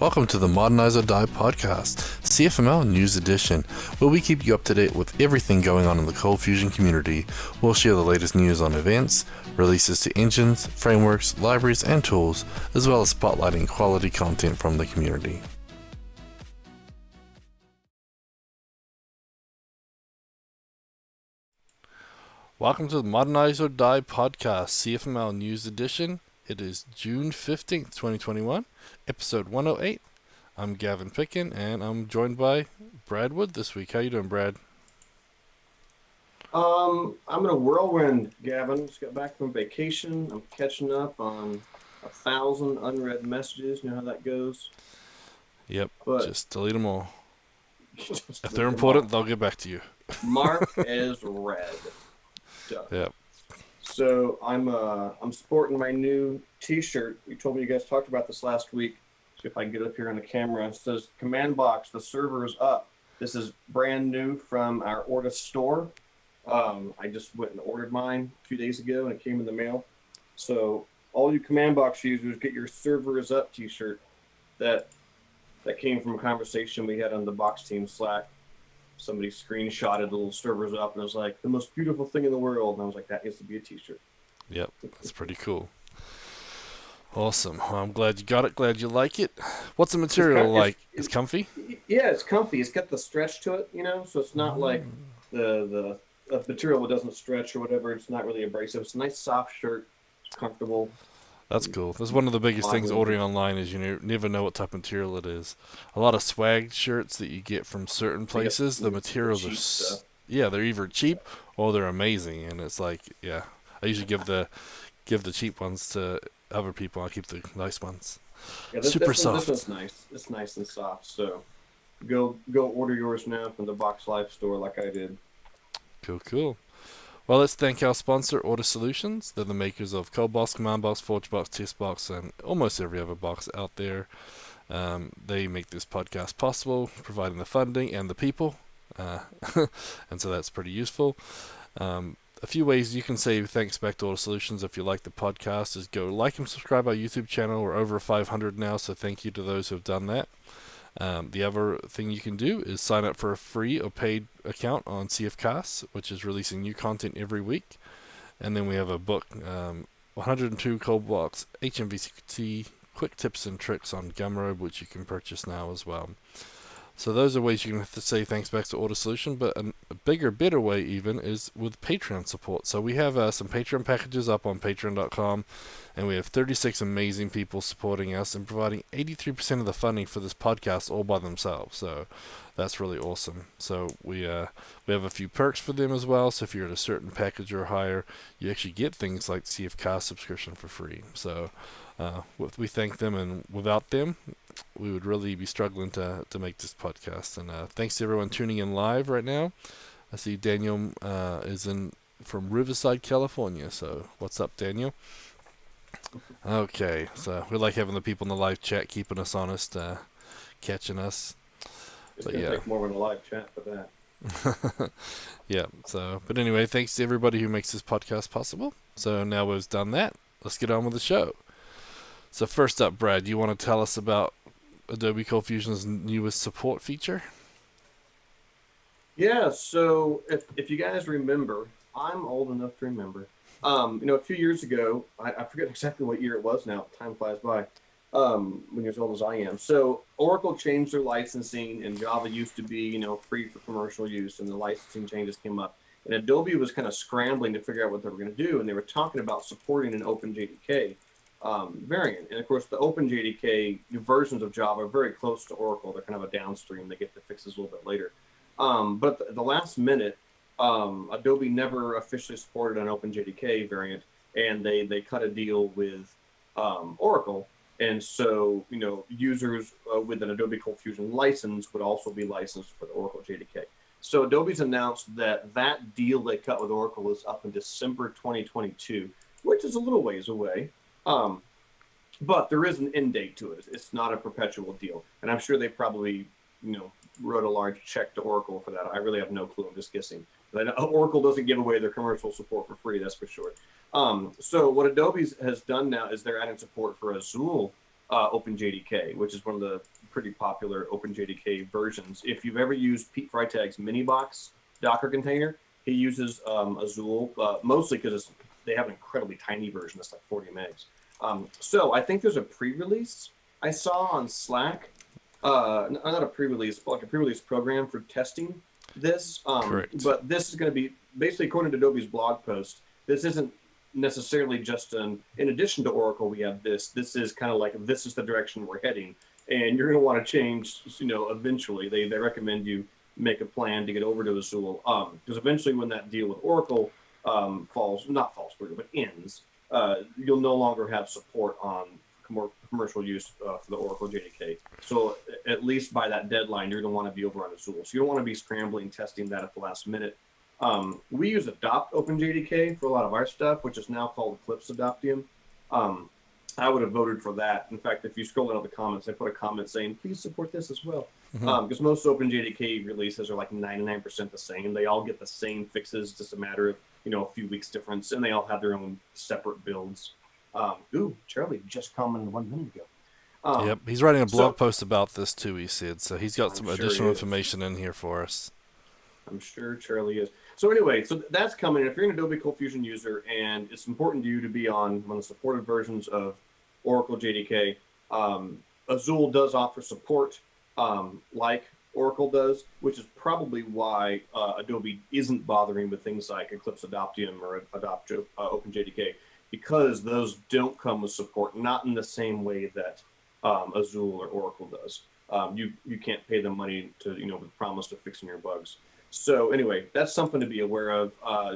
Welcome to the Modernize or Die podcast, CFML News Edition, where we keep you up to date with everything going on in the ColdFusion community. We'll share the latest news on events, releases to engines, frameworks, libraries, and tools, as well as spotlighting quality content from the community. Welcome to the Modernize or Die podcast, CFML News Edition. It is June 15th, 2021, episode 108. I'm Gavin Pickin, and I'm joined by Brad Wood this week. How you doing, Brad? I'm in a whirlwind, Gavin. Just got back from vacation. I'm catching up on 1,000 unread messages. You know how that goes? Yep, but just delete them all. If they're important, they'll get back to you. Mark as read. Done. Yep. So I'm sporting my new T-shirt. You told me you guys talked about this last week. See if I can get up here on the camera. It says "Command Box, the server is up." This is brand new from our Ortus store. I just went and ordered mine a few days ago, and it came in the mail. So all you Command Box users, get your "Server is up" T-shirt. That came from a conversation we had on the Box Team Slack. Somebody screenshotted the little servers up, and it was like the most beautiful thing in the world. And I was like, that needs to be a T-shirt. Yep, that's pretty cool. Awesome. Well, I'm glad you got it. Glad you like it. What's the material like? It's comfy? Yeah, it's comfy. It's got the stretch to it, you know, so it's not like the material that doesn't stretch or whatever. It's not really abrasive. It's a nice soft shirt. It's comfortable. That's cool. That's one of the biggest things ordering online is you never know what type of material it is. A lot of swag shirts that you get from certain places, the materials are they're either cheap or they're amazing, and it's like, yeah, I usually give the cheap ones to other people. I keep the nice ones. Yeah, Super soft. This one's nice. It's nice and soft. So go order yours now from the Box Life store, like I did. Cool. Well, let's thank our sponsor, Ortus Solutions. They're the makers of ColdBox, CommandBox, ForgeBox, TestBox, and almost every other box out there. They make this podcast possible, providing the funding and the people, and so that's pretty useful. A few ways you can say thanks back to Ortus Solutions if you like the podcast is go like and subscribe our YouTube channel. We're over 500 now, so thank you to those who have done that. The other thing you can do is sign up for a free or paid account on CFCasts, which is releasing new content every week. And then we have a book, 102 ColdBox HMVCT quick tips and tricks on Gumroad, which you can purchase now as well. So those are ways you can have to say thanks back to Ortus Solution, but a bigger, better way even is with Patreon support. So we have some Patreon packages up on patreon.com, and we have 36 amazing people supporting us and providing 83% of the funding for this podcast all by themselves. So that's really awesome. So we have a few perks for them as well. So if you're at a certain package or higher, you actually get things like CFCast subscription for free. So we thank them, and without them, we would really be struggling to make this podcast. And thanks to everyone tuning in live right now. I see Daniel is from Riverside, California. So what's up, Daniel? Okay, so we like having the people in the live chat keeping us honest, catching us. It's going to take more than a live chat for that. Yeah, but anyway, thanks to everybody who makes this podcast possible. So now we've done that, let's get on with the show. So first up, Brad, you want to tell us about Adobe ColdFusion's newest support feature? Yeah, so if you guys remember, I'm old enough to remember. A few years ago, I forget exactly what year it was now. Time flies by. When you're as old as I am. So Oracle changed their licensing, and Java used to be, free for commercial use, and the licensing changes came up. And Adobe was kind of scrambling to figure out what they were going to do, and they were talking about supporting an OpenJDK variant. And of course, the OpenJDK versions of Java are very close to Oracle. They're kind of a downstream. They get the fixes a little bit later. But at the last minute, Adobe never officially supported an OpenJDK variant, and they cut a deal with Oracle. And so, users with an Adobe ColdFusion license would also be licensed for the Oracle JDK. So Adobe's announced that deal they cut with Oracle is up in December 2022, which is a little ways away. But there is an end date to it. It's not a perpetual deal. And I'm sure they probably, wrote a large check to Oracle for that. I really have no clue. I'm just guessing. But Oracle doesn't give away their commercial support for free, that's for sure. So what Adobe has done now is they're adding support for Azul OpenJDK, which is one of the pretty popular OpenJDK versions. If you've ever used Pete Freitag's Minibox Docker container, he uses Azul, mostly because they have an incredibly tiny version that's like 40 megs. So I think there's a pre-release I saw on Slack, not a pre-release, but like a pre-release program for testing this. Correct. But this is going to be, basically according to Adobe's blog post, this isn't necessarily just in addition to Oracle, we have this. This is kind of like, this is the direction we're heading. And you're going to want to change, eventually. They recommend you make a plan to get over to Azul. Because eventually when that deal with Oracle falls through, but ends, you'll no longer have support on commercial use for the Oracle JDK. So at least by that deadline, you're going to want to be over on Azul. So you don't want to be scrambling, testing that at the last minute. We use Adopt OpenJDK for a lot of our stuff, which is now called Eclipse Adoptium. I would have voted for that. In fact, if you scroll down the comments, I put a comment saying, please support this as well. Because most OpenJDK releases are like 99% the same. They all get the same fixes, just a matter of, a few weeks difference, and they all have their own separate builds. Charlie just commented 1 minute ago. Yep, he's writing a blog post about this too, he said. So he's got some additional information in here for us. I'm sure Charlie is. So anyway, so that's coming. If you're an Adobe ColdFusion user and it's important to you to be on one of the supported versions of Oracle JDK, Azul does offer support like Oracle does, which is probably why Adobe isn't bothering with things like Eclipse Adoptium or Adopt OpenJDK, because those don't come with support, not in the same way that Azul or Oracle does. You can't pay them money to, with the promise of fixing your bugs. So anyway, that's something to be aware of.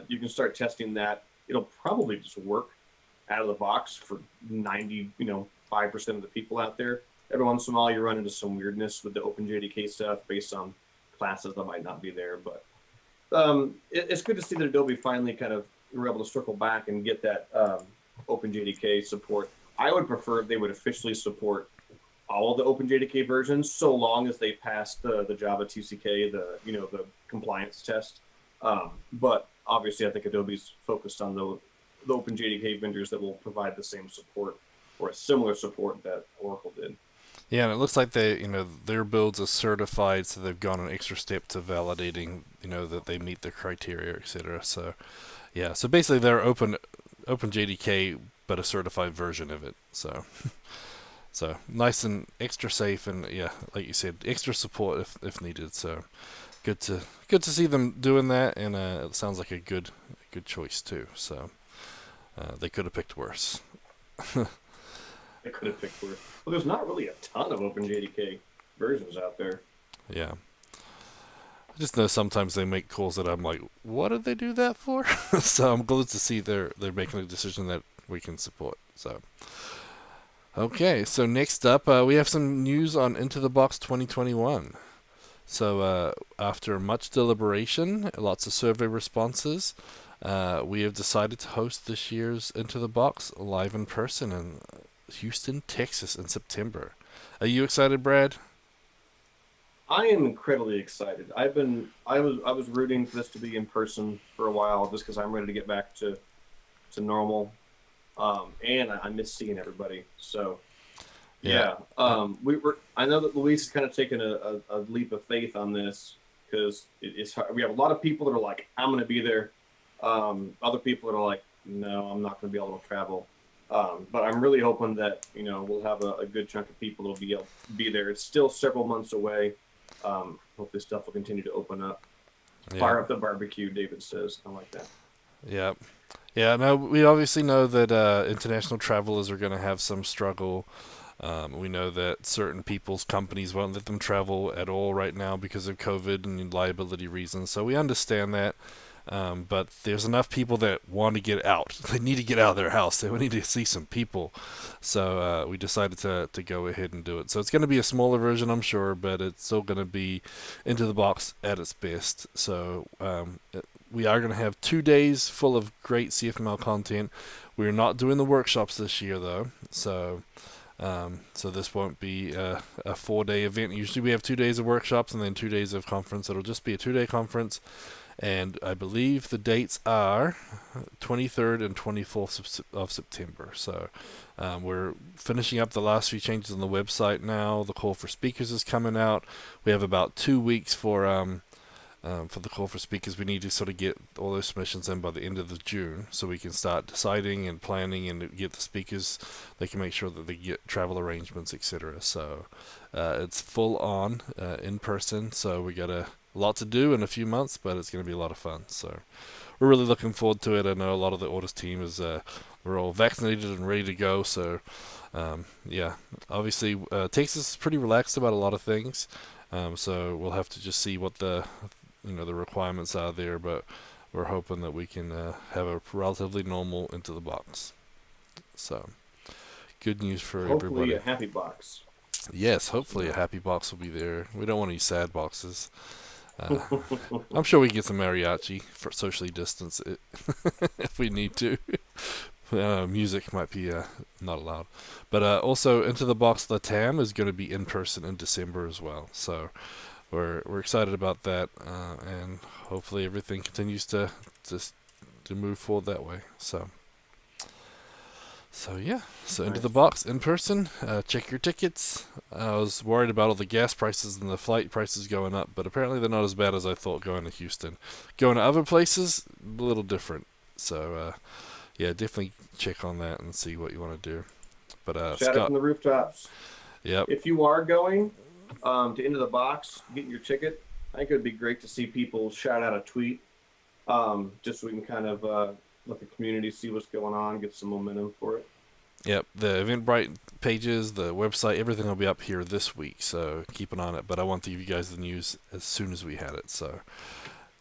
You can start testing that. It'll probably just work out of the box for 5% of the people out there. Every once in a while, you run into some weirdness with the OpenJDK stuff based on classes that might not be there. But it's good to see that Adobe finally kind of were able to circle back and get that OpenJDK support. I would prefer if they would officially support all of the OpenJDK versions, so long as they pass the Java TCK, the compliance test. But obviously, I think Adobe's focused on the OpenJDK vendors that will provide the same support or a similar support that Oracle did. Yeah, and it looks like their builds are certified, so they've gone an extra step to validating, that they meet the criteria, etc. So, yeah, so basically they're OpenJDK, but a certified version of it. So, so nice and extra safe, and yeah, like you said, extra support if needed. So, good to see them doing that, and it sounds like a good choice too. So, they could have picked worse. They could have picked worse. Well, there's not really a ton of OpenJDK versions out there. Yeah. I just know sometimes they make calls that I'm like, what did they do that for? So I'm glad to see they're making a decision that we can support. So, okay, so next up, we have some news on Into the Box 2021. So after much deliberation, lots of survey responses, we have decided to host this year's Into the Box live in person in Houston, Texas in September. Are you excited, Brad? I am incredibly excited. I was rooting for this to be in person for a while, just because I'm ready to get back to normal, and I miss seeing everybody. So, yeah. I know that Luis has kind of taken a leap of faith on this, because it's hard. We have a lot of people that are like, I'm going to be there. Other people that are like, no, I'm not going to be able to travel. But I'm really hoping that we'll have a good chunk of people that'll be able to be there. It's still several months away. Hope this stuff will continue to open up. Yeah. Fire up the barbecue, David says. I like that. Yeah. Yeah, no, we obviously know that international travelers are going to have some struggle. We know that certain people's companies won't let them travel at all right now because of COVID and liability reasons. So we understand that. But there's enough people that want to get out. They need to get out of their house. They need to see some people. So we decided to go ahead and do it. So it's going to be a smaller version, I'm sure, but it's still going to be Into the Box at its best. So we are going to have 2 days full of great CFML content. We're not doing the workshops this year, though. So this won't be a 4-day event. Usually we have 2 days of workshops and then 2 days of conference. It'll just be a 2-day conference. And I believe the dates are 23rd and 24th of September. So we're finishing up the last few changes on the website now. The call for speakers is coming out. We have about 2 weeks for the call for speakers. We need to sort of get all those submissions in by the end of the June, so we can start deciding and planning and get the speakers. They can make sure that they get travel arrangements, etc. So it's full on in person. So we got a lot to do in a few months, but it's going to be a lot of fun. So we're really looking forward to it. I know a lot of the Ortus team is we're all vaccinated and ready to go. So yeah, obviously Texas is pretty relaxed about a lot of things. So we'll have to just see what the requirements are there, but we're hoping that we can have a relatively normal Into the Box. So good news for everybody. Hopefully a happy box. Yes, hopefully a happy box will be there. We don't want any sad boxes. I'm sure we can get some mariachi for socially distance if we need to. Music might be not allowed. But also Into the Box Latam is going to be in person in December as well. So we're excited about that, and hopefully everything continues to move forward that way. So yeah, so Into the Box in person. Check your tickets. I was worried about all the gas prices and the flight prices going up, but apparently they're not as bad as I thought going to Houston. Going to other places, a little different. So yeah, definitely check on that and see what you want to do. But shout Scott, out from the rooftops. Yep. If you are going to Into the Box, get your ticket. I think it would be great to see people shout out a tweet, just so we can kind of let the community see what's going on, get some momentum for it. Yep, the Eventbrite pages, the website, everything will be up here this week, so keep an eye on it. But I want to give you guys the news as soon as we had it, so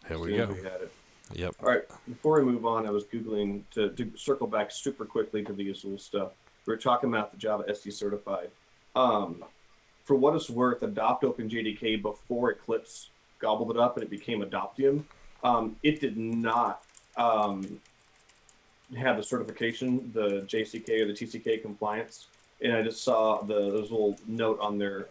here we go. We had it. Yep. All right, before we move on, I was Googling to circle back super quickly to the Azul stuff. We were talking about the Java SE certified. For what it's worth, Adopt OpenJDK before Eclipse gobbled it up and it became Adoptium. It did not have the certification, the JCK or the TCK compliance. And I just saw there's a little note on their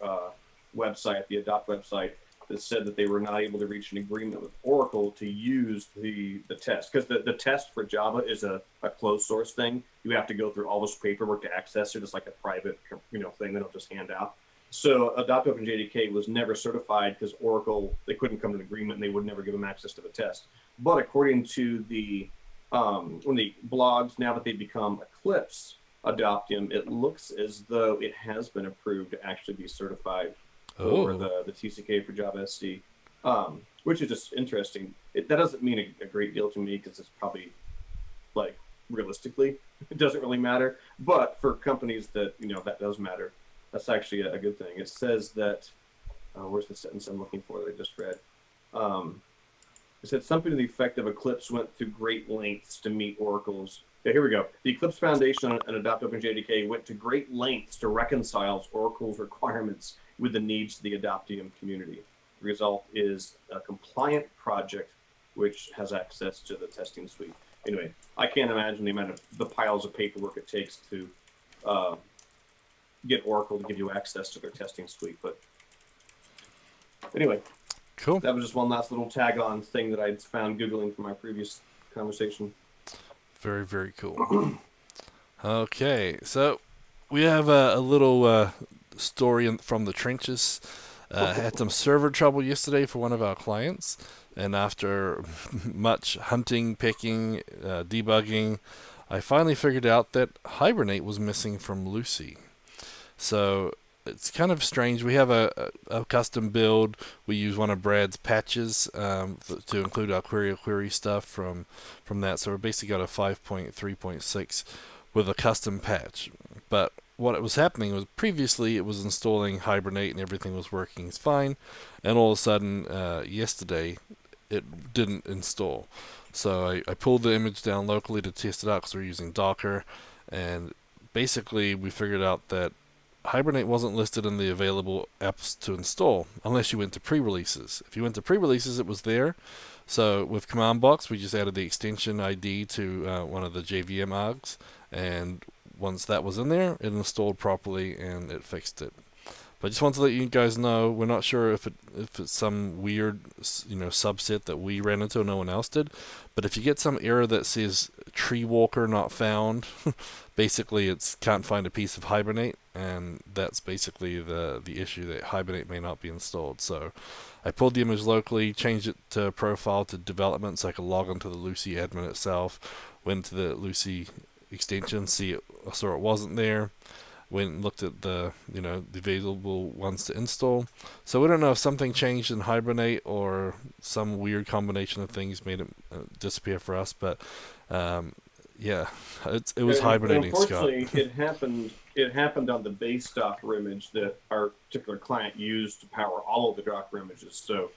website, the Adopt website, that said that they were not able to reach an agreement with Oracle to use the test. Because the test for Java is a closed source thing. You have to go through all this paperwork to access it. It's like a private thing they don't just hand out. So Adopt OpenJDK was never certified because Oracle, they couldn't come to an agreement and they would never give them access to the test. But according to the blogs, now that they've become Eclipse Adoptium, it looks as though it has been approved to actually be certified for the TCK for Java SC, which is just interesting. That doesn't mean a great deal to me because it's probably, like, realistically, it doesn't really matter. But for companies that, that does matter, that's actually a good thing. It says that, where's the sentence I'm looking for that I just read? It said something to the effect of Eclipse went to great lengths to meet Oracle's. Yeah, here we go. The Eclipse Foundation and Adopt OpenJDK went to great lengths to reconcile Oracle's requirements with the needs of the Adoptium community. The result is a compliant project which has access to the testing suite. Anyway, I can't imagine the amount of the piles of paperwork it takes to get Oracle to give you access to their testing suite. But anyway, cool. That was just one last little tag-on thing that I found Googling from my previous conversation. Very, very cool. Okay, so we have a little story from the trenches. Had some server trouble yesterday for one of our clients, and after much hunting, picking, debugging, I finally figured out that Hibernate was missing from Lucee. So it's kind of strange. We have a custom build. We use one of Brad's patches to include our query stuff from that. So we basically got a 5.3.6 with a custom patch. But what was happening was previously it was installing Hibernate and everything was working fine. And all of a sudden, yesterday, it didn't install. So I pulled the image down locally to test it out because we're using Docker. And basically we figured out that Hibernate wasn't listed in the available apps to install unless you went to pre-releases. If you went to pre-releases, it was there. So with Command Box, we just added the extension ID to one of the JVM args, and once that was in there, it installed properly and it fixed it. But just want to let you guys know, we're not sure if it's some weird, subset that we ran into and no one else did. But if you get some error that says tree walker not found, basically it's can't find a piece of Hibernate, and that's basically the issue, that Hibernate may not be installed. So I pulled the image locally, changed it to profile to development so I could log into the Lucee admin itself, went to the Lucee extension, saw it wasn't there. Went and looked at the available ones to install. So we don't know if something changed in Hibernate or some weird combination of things made it disappear for us. But yeah, it was hibernating, Scott. Unfortunately, it happened on the base Docker image that our particular client used to power all of the Docker images. So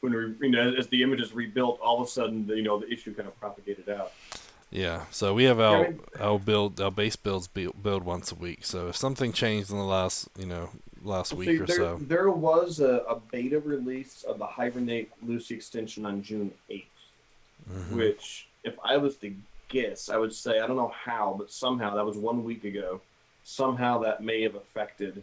when we, as the image is rebuilt, all of a sudden the issue kind of propagated out. Yeah, so we have our base builds build once a week. So if something changed in the last week or so, there was a beta release of the Hibernate Lucee extension on June 8th, which, if I was to guess, I would say, I don't know how, but somehow that was 1 week ago. Somehow that may have affected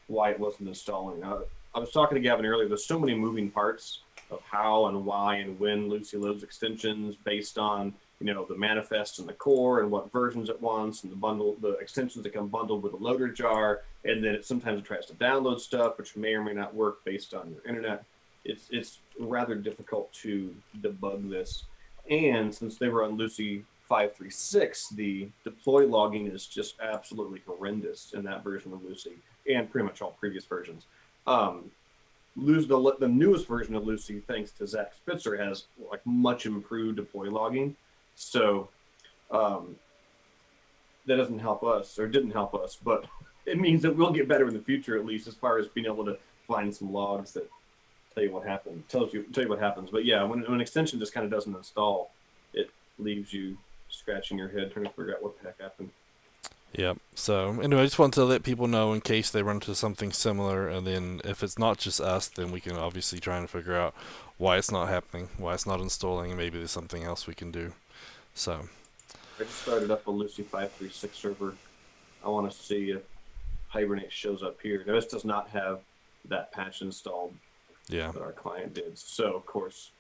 why it wasn't installing. I was talking to Gavin earlier. There's so many moving parts of how and why and when Lucee loads extensions based on the manifest and the core and what versions it wants, and the extensions that come bundled with a loader jar, and then sometimes it tries to download stuff which may or may not work based on your internet. It's rather difficult to debug this, and since they were on Lucee 5.3.6, the deploy logging is just absolutely horrendous in that version of Lucee, and pretty much all previous versions. The newest version of Lucee, thanks to Zach Spitzer, has much improved deploy logging. So that doesn't help us, or didn't help us, but it means that we'll get better in the future, at least as far as being able to find some logs that tell you what happens. But yeah, when an extension just kind of doesn't install, it leaves you scratching your head trying to figure out what the heck happened. Yeah. So anyway, I just wanted to let people know in case they run into something similar, and then if it's not just us, then we can obviously try and figure out why it's not happening, why it's not installing, and maybe there's something else we can do. So I just started up a Lucee 5.3.6 server. I want to see if Hibernate shows up here. Now, this does not have that patch installed that our client did. So, of course,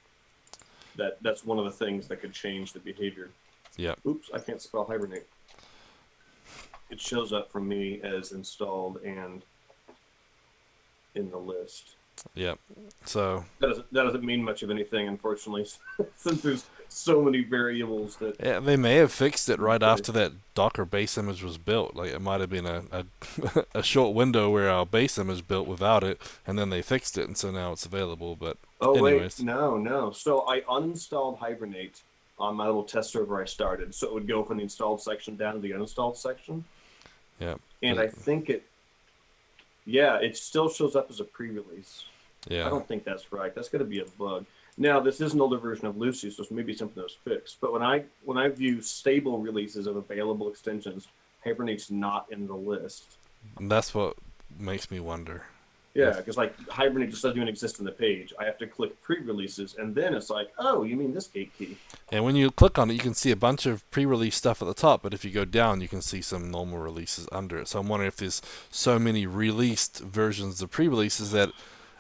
that's one of the things that could change the behavior. Yeah. Oops, I can't spell Hibernate. It shows up for me as installed and in the list. Yep. So that doesn't mean much of anything, unfortunately, since there's so many variables that. Yeah, they may have fixed it right after that Docker base image was built. Like, it might have been a short window where our base image built without it, and then they fixed it, and so now it's available. But anyways. Wait, no. So I uninstalled Hibernate on my little test server I started, so it would go from the installed section down to the uninstalled section. Yeah. And I think it still shows up as a pre-release. Yeah. I don't think that's right. That's going to be a bug. Now, this is an older version of Lucee, so it's maybe something that was fixed. But when I view stable releases of available extensions, Hibernate's not in the list. And that's what makes me wonder. Yeah, because Hibernate just doesn't even exist on the page. I have to click pre-releases, and then it's like, oh, you mean this gate key. And when you click on it, you can see a bunch of pre-release stuff at the top, but if you go down, you can see some normal releases under it. So I'm wondering if there's so many released versions of pre-releases that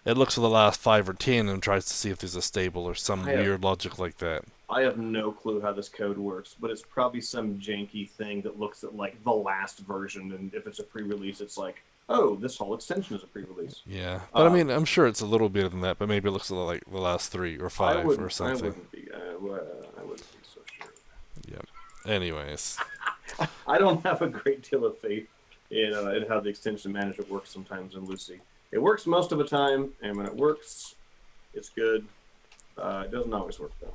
it looks for the last 5 or 10 and tries to see if there's a stable or some weird logic like that. I have no clue how this code works, but it's probably some janky thing that looks at the last version, and if it's a pre-release, it's like, oh, this whole extension is a pre-release. Yeah, but I mean, I'm sure it's a little bit than that, but maybe it looks like the last 3 or 5 or something. I wouldn't be so sure. Yeah. Anyways. I don't have a great deal of faith in how the extension manager works sometimes in Lucee. It works most of the time, and when it works, it's good. It doesn't always work, though.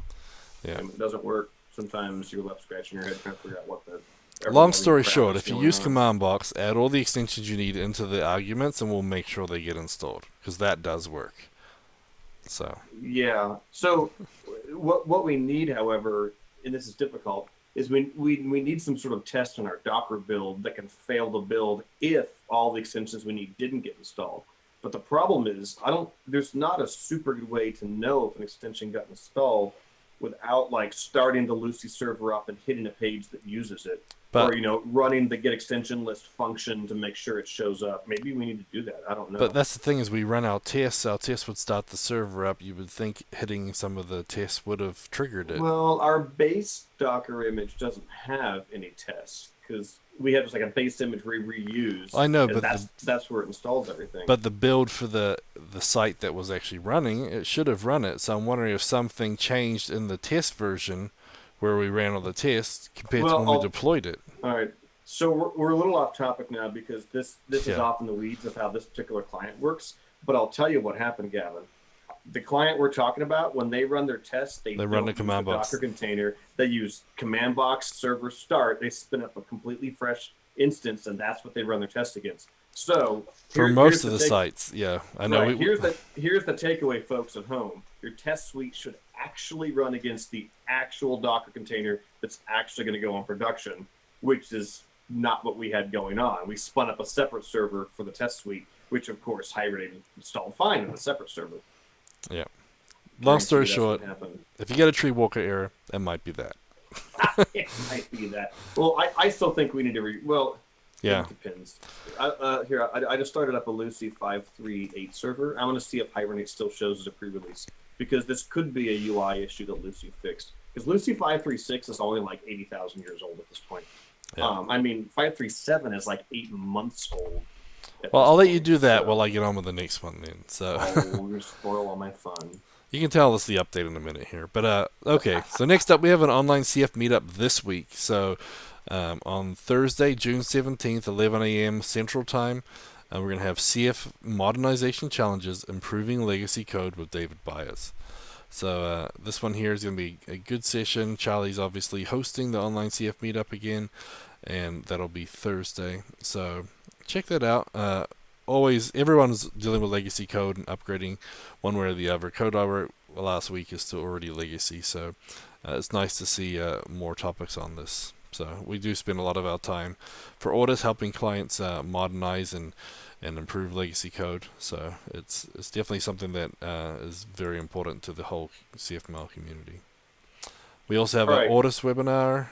Yeah. And when it doesn't work, sometimes you're left scratching your head trying to figure out what the... Long story short, if you use command box, add all the extensions you need into the arguments, and we'll make sure they get installed, because that does work. So. Yeah. So what we need, however, and this is difficult, is we need some sort of test in our Docker build that can fail the build if all the extensions we need didn't get installed. But the problem is, there's not a super good way to know if an extension got installed without starting the Lucee server up and hitting a page that uses it. But or running the get extension list function to make sure it shows up. Maybe we need to do that. I don't know. But that's the thing is we run our tests. Our tests would start the server up. You would think hitting some of the tests would have triggered it. Well, our base Docker image doesn't have any tests because we have just like a base image we reuse. I know, and but that's where it installs everything. But the build for the site that was actually running, it should have run it. So I'm wondering if something changed in the test version where we ran all the tests compared to when we deployed it. All right. So we're a little off topic now because this is off in the weeds of how this particular client works. But I'll tell you what happened, Gavin. The client we're talking about, when they run their tests, they run the command box Docker container. They use command box server start. They spin up a completely fresh instance, and that's what they run their test against. So for most of the sites, I know. Right. Here's the takeaway, folks at home. Your test suite should actually run against the actual Docker container that's actually going to go on production, which is not what we had going on. We spun up a separate server for the test suite, which of course Hibernate installed fine in a separate server. Yeah. Long story short, if you get a tree walker error, it might be that. It might be that. Well, I still think we need to it depends. I just started up a Lucee 5.3.8 server. I want to see if Hibernate still shows as a pre-release because this could be a UI issue that Lucee fixed. Because Lucee 5.3.6 is only like 80,000 years old at this point. Yeah. 5.3.7 is like 8 months old. Well, I'll let you do that while I get on with the next one then. So you spoil all my fun. You can tell us the update in a minute here. But okay, so next up we have an online CF meetup this week. So on Thursday, June 17th, 11 a.m. Central Time, we're going to have CF Modernization Challenges, Improving Legacy Code with David Byers. So this one here is going to be a good session. Charlie's obviously hosting the online CF meetup again, and that'll be Thursday. So check that out. Always, everyone's dealing with legacy code and upgrading one way or the other. Code I wrote last week is still already legacy, so it's nice to see more topics on this. So we do spend a lot of our time for Ortus helping clients modernize and improve legacy code. So it's definitely something that is very important to the whole CFML community. We also have an Ortus Webinar.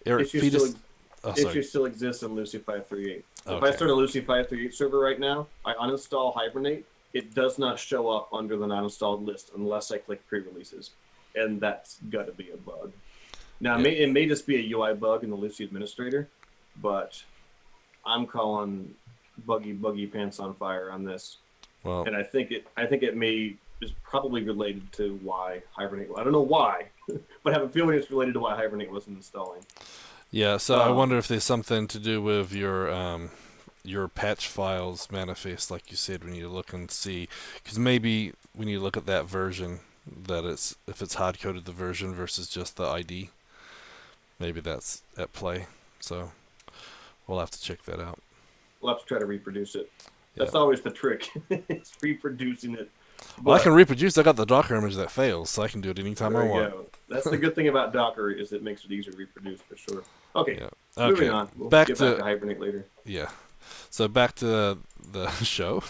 Issue still exists in Lucee 5.3.8. So if I start a Lucee 5.3.8 server right now, I uninstall Hibernate, it does not show up under the not installed list unless I click pre-releases. And that's got to be a bug. Now, it may just be a UI bug in the Lucee administrator, but I'm calling buggy pants on fire on this. Well, and I think it is probably related to why Hibernate. I don't know why, but I have a feeling it's related to why Hibernate wasn't installing. Yeah, so I wonder if there's something to do with your patch files manifest, like you said. We need to look and see, because maybe we need to look at that version, if it's hard coded the version versus just the ID. Maybe that's at play. So we'll have to check that out. We'll have to try to reproduce it. That's always the trick. It's reproducing it. Well, I can reproduce. I got the Docker image that fails, so I can do it anytime I want. Go. That's the good thing about Docker is it makes it easier to reproduce for sure. Okay, moving on. We'll get back to Hibernate later. Yeah. So back to the show.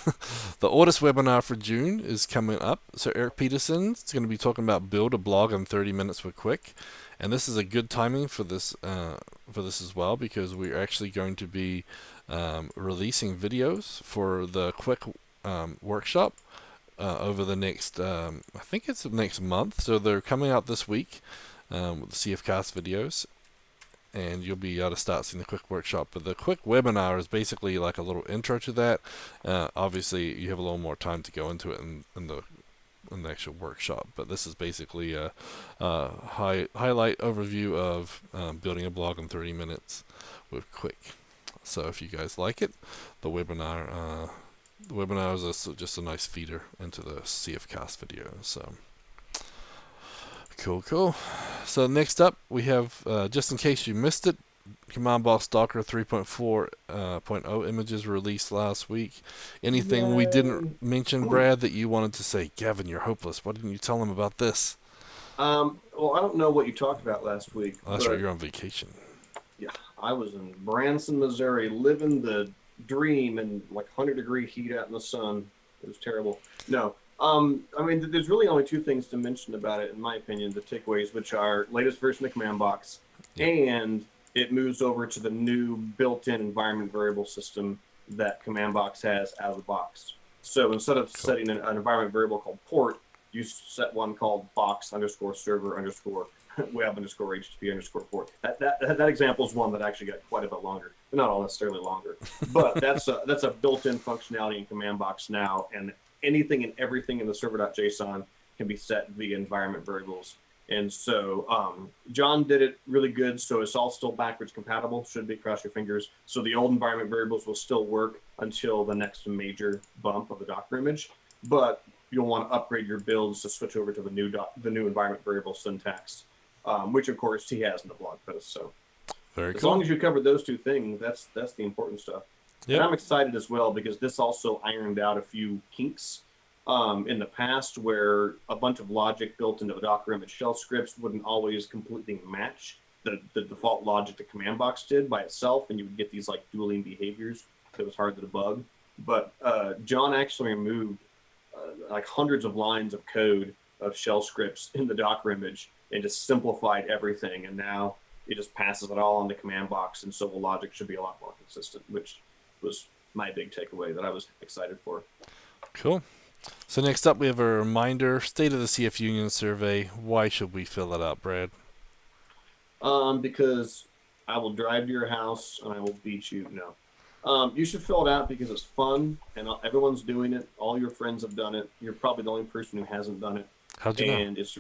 The Ortus webinar for June is coming up. So Eric Peterson is going to be talking about build a blog in 30 minutes with Quick. And this is a good timing for this as well, because we're actually going to be releasing videos for the Quick workshop over the next, I think it's the next month. So they're coming out this week with the CFCasts videos. And you'll be able to start seeing the Quick workshop. But the Quick webinar is basically like a little intro to that. Obviously, you have a little more time to go into it in the actual workshop. But this is basically a highlight overview of building a blog in 30 minutes with Quick. So if you guys like it, the webinar is just a nice feeder into the CFcast video. So. Cool. So next up, we have, just in case you missed it, Command Box Docker 3.4.0 images released last week. Anything we didn't mention, Brad, that you wanted to say? Gavin, you're hopeless. Why didn't you tell them about this? Well, I don't know what you talked about last week. That's right, you're on vacation. Yeah, I was in Branson, Missouri, living the dream in like 100-degree heat out in the sun. It was terrible. No. There's really only two things to mention about it, in my opinion, the takeaways, which are latest version of Command Box and it moves over to the new built-in environment variable system that CommandBox has out of the box. So instead of setting an environment variable called port, you set one called box underscore server underscore web underscore HTTP underscore port. That example is one that actually got quite a bit longer. Not all necessarily longer, but that's a built-in functionality in CommandBox now, and anything and everything in the server.json can be set via environment variables. And so John did it really good. So it's all still backwards compatible, should be, cross your fingers. So the old environment variables will still work until the next major bump of the Docker image, but you'll want to upgrade your builds to switch over to the new environment variable syntax, which of course he has in the blog post. So Very as cool. long as you cover those two things, that's the important stuff. Yep. And I'm excited as well because this also ironed out a few kinks in the past where a bunch of logic built into the Docker image shell scripts wouldn't always completely match the default logic the CommandBox did by itself, and you would get these like dueling behaviors that was hard to debug. But John actually removed like hundreds of lines of code of shell scripts in the Docker image and just simplified everything, and now it just passes it all on the CommandBox, and so the logic should be a lot more consistent, which was my big takeaway that I was excited for. Cool. So next up, we have a reminder, State of the CF Union Survey. Why should we fill that out, Brad? Because I will drive to your house and I will beat you. No. You should fill it out because it's fun and everyone's doing it. All your friends have done it. You're probably the only person who hasn't done it. How'd you know? And it's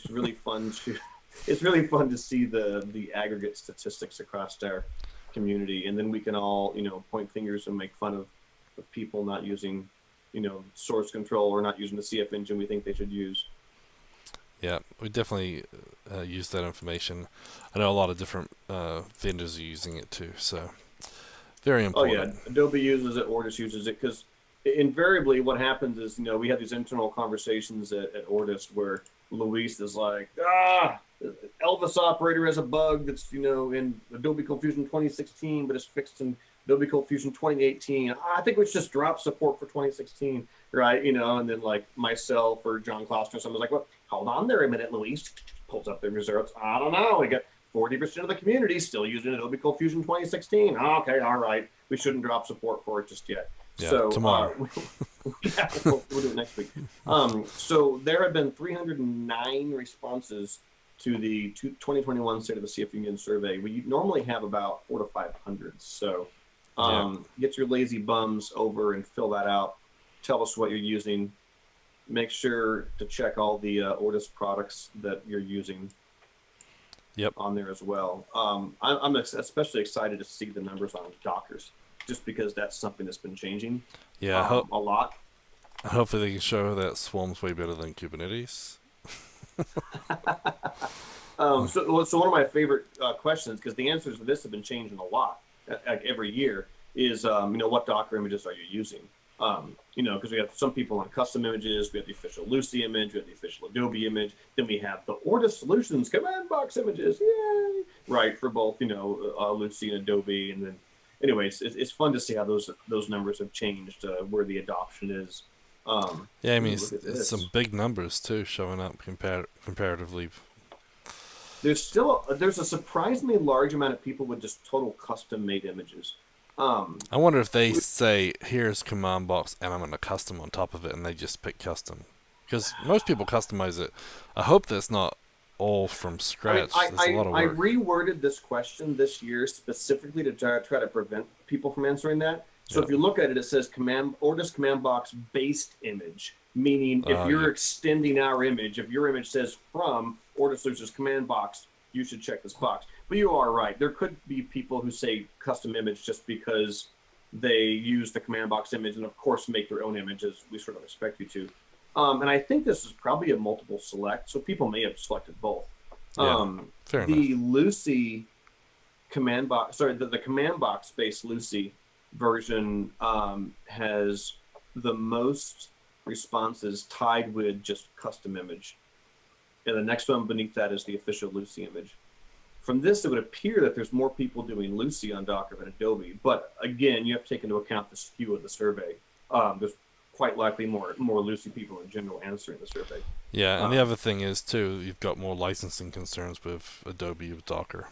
really fun to see the aggregate statistics across our community, and then we can all point fingers and make fun of people not using source control or not using the CF engine we think they should use. Yeah, we definitely use that information. I know a lot of different vendors are using it too, so very important. Oh yeah, Adobe uses it, Ortus uses it, because invariably what happens is, we have these internal conversations at Ortus where Luis is like, Elvis operator has a bug that's, in Adobe ColdFusion 2016, but it's fixed in Adobe ColdFusion 2018. I think we should just drop support for 2016, right? And then like myself or John Kloster, someone's like, well, hold on there a minute, Luis. Pulls up their results. I don't know. We got 40% of the community still using Adobe ColdFusion 2016. Okay, all right. We shouldn't drop support for it just yet. Yeah, so tomorrow. we'll do it next week. So there have been 309 responses to the 2021 State of the CF Union survey. We normally have about 400 to 500. So get your lazy bums over and fill that out. Tell us what you're using. Make sure to check all the Ortus products that you're using on there as well. I'm especially excited to see the numbers on Dockers, just because that's something that's been changing a lot. Hopefully they can show that Swarm's way better than Kubernetes. So one of my favorite questions, because the answers to this have been changing a lot every year, is what Docker images are you using? Because we have some people on custom images, we have the official Lucee image, we have the official Adobe image, then we have the Ortus Solutions CommandBox images, yay! Right, for both Lucee and Adobe, and then anyways, it's fun to see how those numbers have changed, where the adoption is. It's some big numbers too showing up comparatively. There's a surprisingly large amount of people with just total custom made images. I wonder if they say, here's CommandBox and I'm going to custom on top of it, and they just pick custom. Because most people customize it. I hope that's not all from scratch. That's a lot of work. I reworded this question this year specifically to try to prevent people from answering that. So if you look at it, it says Ortus CommandBox based image, meaning if you're extending our image, if your image says from Ortus Solutions CommandBox, you should check this box. But you are right. There could be people who say custom image just because they use the CommandBox image and, of course, make their own images. We sort of expect you to. And I think this is probably a multiple select, so people may have selected both. Fair enough. The Lucee CommandBox, the CommandBox-based Lucee version has the most responses tied with just custom image. And the next one beneath that is the official Lucee image. From this, it would appear that there's more people doing Lucee on Docker than Adobe. But again, you have to take into account the skew of the survey. There's quite likely more Lucee people in general answering the survey. Yeah, and the other thing is, too, you've got more licensing concerns with Adobe with Docker.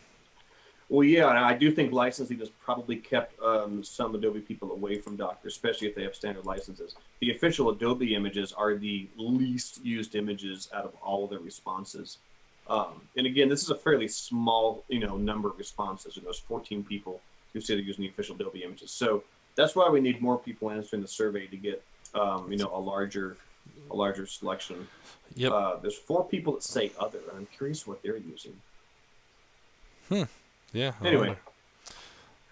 Well, yeah, and I do think licensing has probably kept some Adobe people away from Docker, especially if they have standard licenses. The official Adobe images are the least used images out of all of their responses. And again, this is a fairly small, number of responses. And there's 14 people who say they're using the official Adobe images. So that's why we need more people answering the survey to get, a larger selection. Yep. There's 4 people that say other, and I'm curious what they're using. Yeah. Anyway,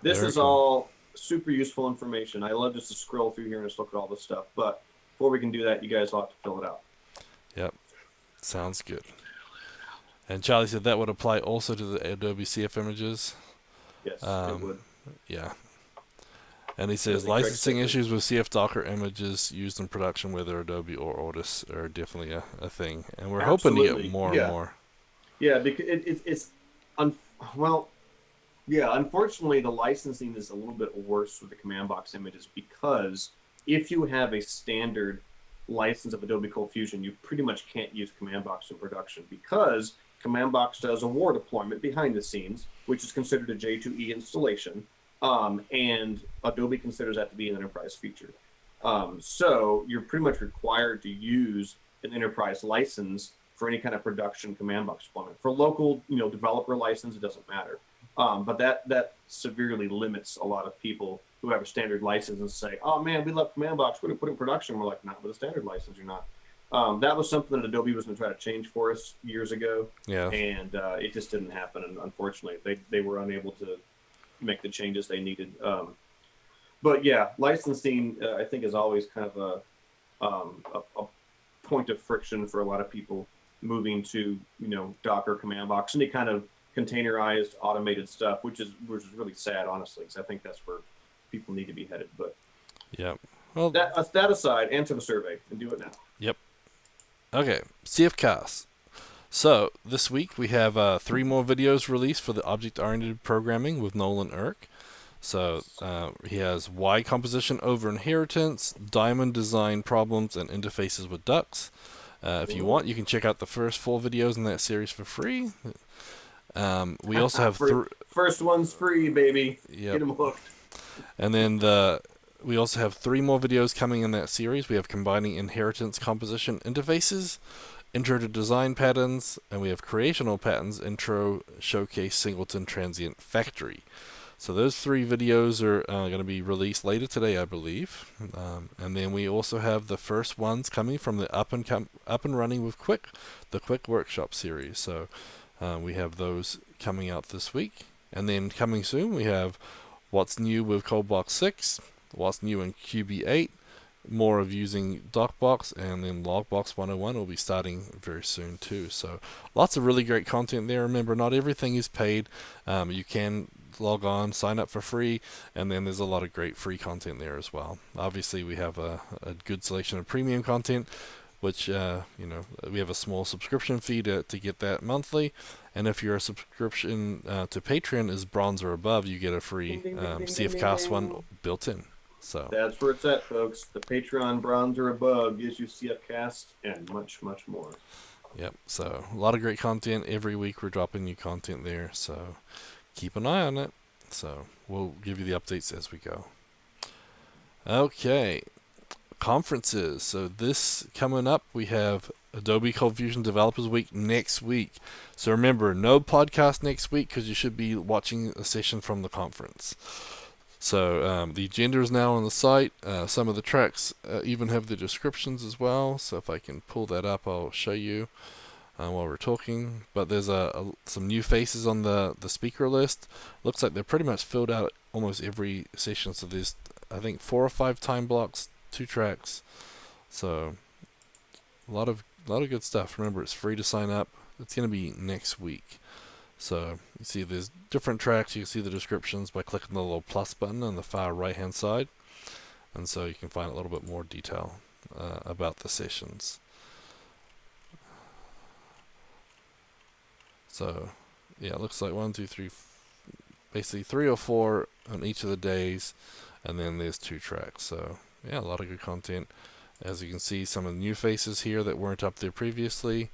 this Very is cool. all super useful information. I love just to scroll through here and just look at all this stuff. But before we can do that, you guys will have to fill it out. Yep. Sounds good. And Charlie said that would apply also to the Adobe CF images. Yes, it would. Yeah. And he says think Greg licensing said issues with CF Docker images used in production, whether Adobe or Ortus, are definitely a thing. And we're hoping to Absolutely. get more Yeah. and more. Yeah, because unfortunately, the licensing is a little bit worse with the command box images, because if you have a standard license of Adobe ColdFusion, you pretty much can't use command box in production, because command box does a war deployment behind the scenes, which is considered a J2E installation, and Adobe considers that to be an enterprise feature. So you're pretty much required to use an enterprise license for any kind of production command box deployment. For local, developer license, it doesn't matter. But that severely limits a lot of people who have a standard license and say, "Oh man, we love command box. We're going to put it in production." We're like, "Not with a standard license, you're not." That was something that Adobe was going to try to change for us years ago, Yeah. and it just didn't happen. And unfortunately, they were unable to make the changes they needed. But yeah, licensing I think is always kind of a point of friction for a lot of people moving to Docker, command box, any kind of containerized automated stuff, which is really sad, honestly, because I think that's where people need to be headed. But Yep. Well, that aside, answer the survey and do it now. Yep. Okay. CFCasts. So this week we have 3 more videos released for the object-oriented programming with Nolan Irk. So he has Y composition over inheritance, diamond design problems, and interfaces with ducks. If you want, you can check out the first 4 videos in that series for free. We also have first one's free, baby. Yep. Get them hooked. And then we also have 3 more videos coming in that series. We have combining inheritance composition interfaces, intro to design patterns, and we have creational patterns, intro, showcase, singleton, transient, factory. So those 3 videos are going to be released later today, I believe. And then we also have the first ones coming from the up and running with Quick, the Quick Workshop series. So we have those coming out this week. And then coming soon, we have what's new with ColdBox 6, what's new in QB8, more of using DocBox, and then Logbox 101 will be starting very soon too. So lots of really great content there. Remember, not everything is paid. You can log on, sign up for free, and then there's a lot of great free content there as well. Obviously, we have a good selection of premium content, which we have a small subscription fee to get that monthly. And if your subscription to Patreon is bronze or above, you get a free CFCast one built in. So that's where it's at, folks. The Patreon bronze or above gives you CFCasts and much, much more. Yep. So a lot of great content every week. We're dropping new content there. So keep an eye on it. So we'll give you the updates as we go. Okay. Conferences. So this coming up, we have Adobe ColdFusion Developers Week next week. So remember, no podcast next week because you should be watching a session from the conference. So the agenda is now on the site. Some of the tracks even have the descriptions as well. So if I can pull that up, I'll show you while we're talking. But there's some new faces on the speaker list. Looks like they're pretty much filled out almost every session. So there's, I think, 4 or 5 time blocks, 2 tracks. So a lot of good stuff. Remember, it's free to sign up. It's going to be next week. So you see there's different tracks. You can see the descriptions by clicking the little plus button on the far right hand side. And so you can find a little bit more detail about the sessions. So yeah, it looks like 1, 2, 3, basically 3 or 4 on each of the days. And then there's 2 tracks. So yeah, a lot of good content. As you can see, some of the new faces here that weren't up there previously.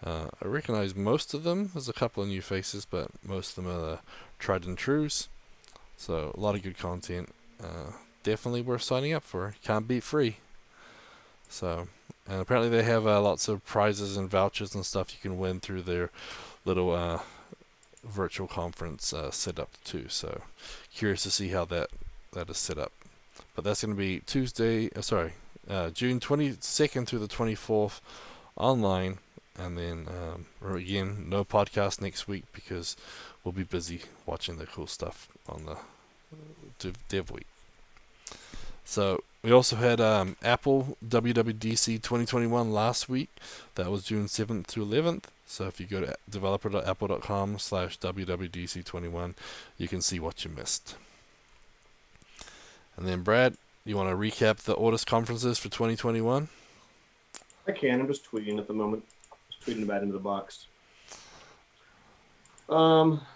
I recognize most of them. There's a couple of new faces, but most of them are the tried and trues. So a lot of good content. Definitely worth signing up for. Can't beat free. So, and apparently they have lots of prizes and vouchers and stuff you can win through their little virtual conference setup too. So, curious to see how that is set up. But that's going to be June 22nd through the 24th online. And then, again, no podcast next week because we'll be busy watching the cool stuff on the Dev Week. So, we also had Apple WWDC 2021 last week. That was June 7th through 11th. So, if you go to developer.apple.com/WWDC21, you can see what you missed. And then, Brad, you want to recap the Ortus conferences for 2021? I can. I'm just tweeting at the moment. Just tweeting about Into the Box.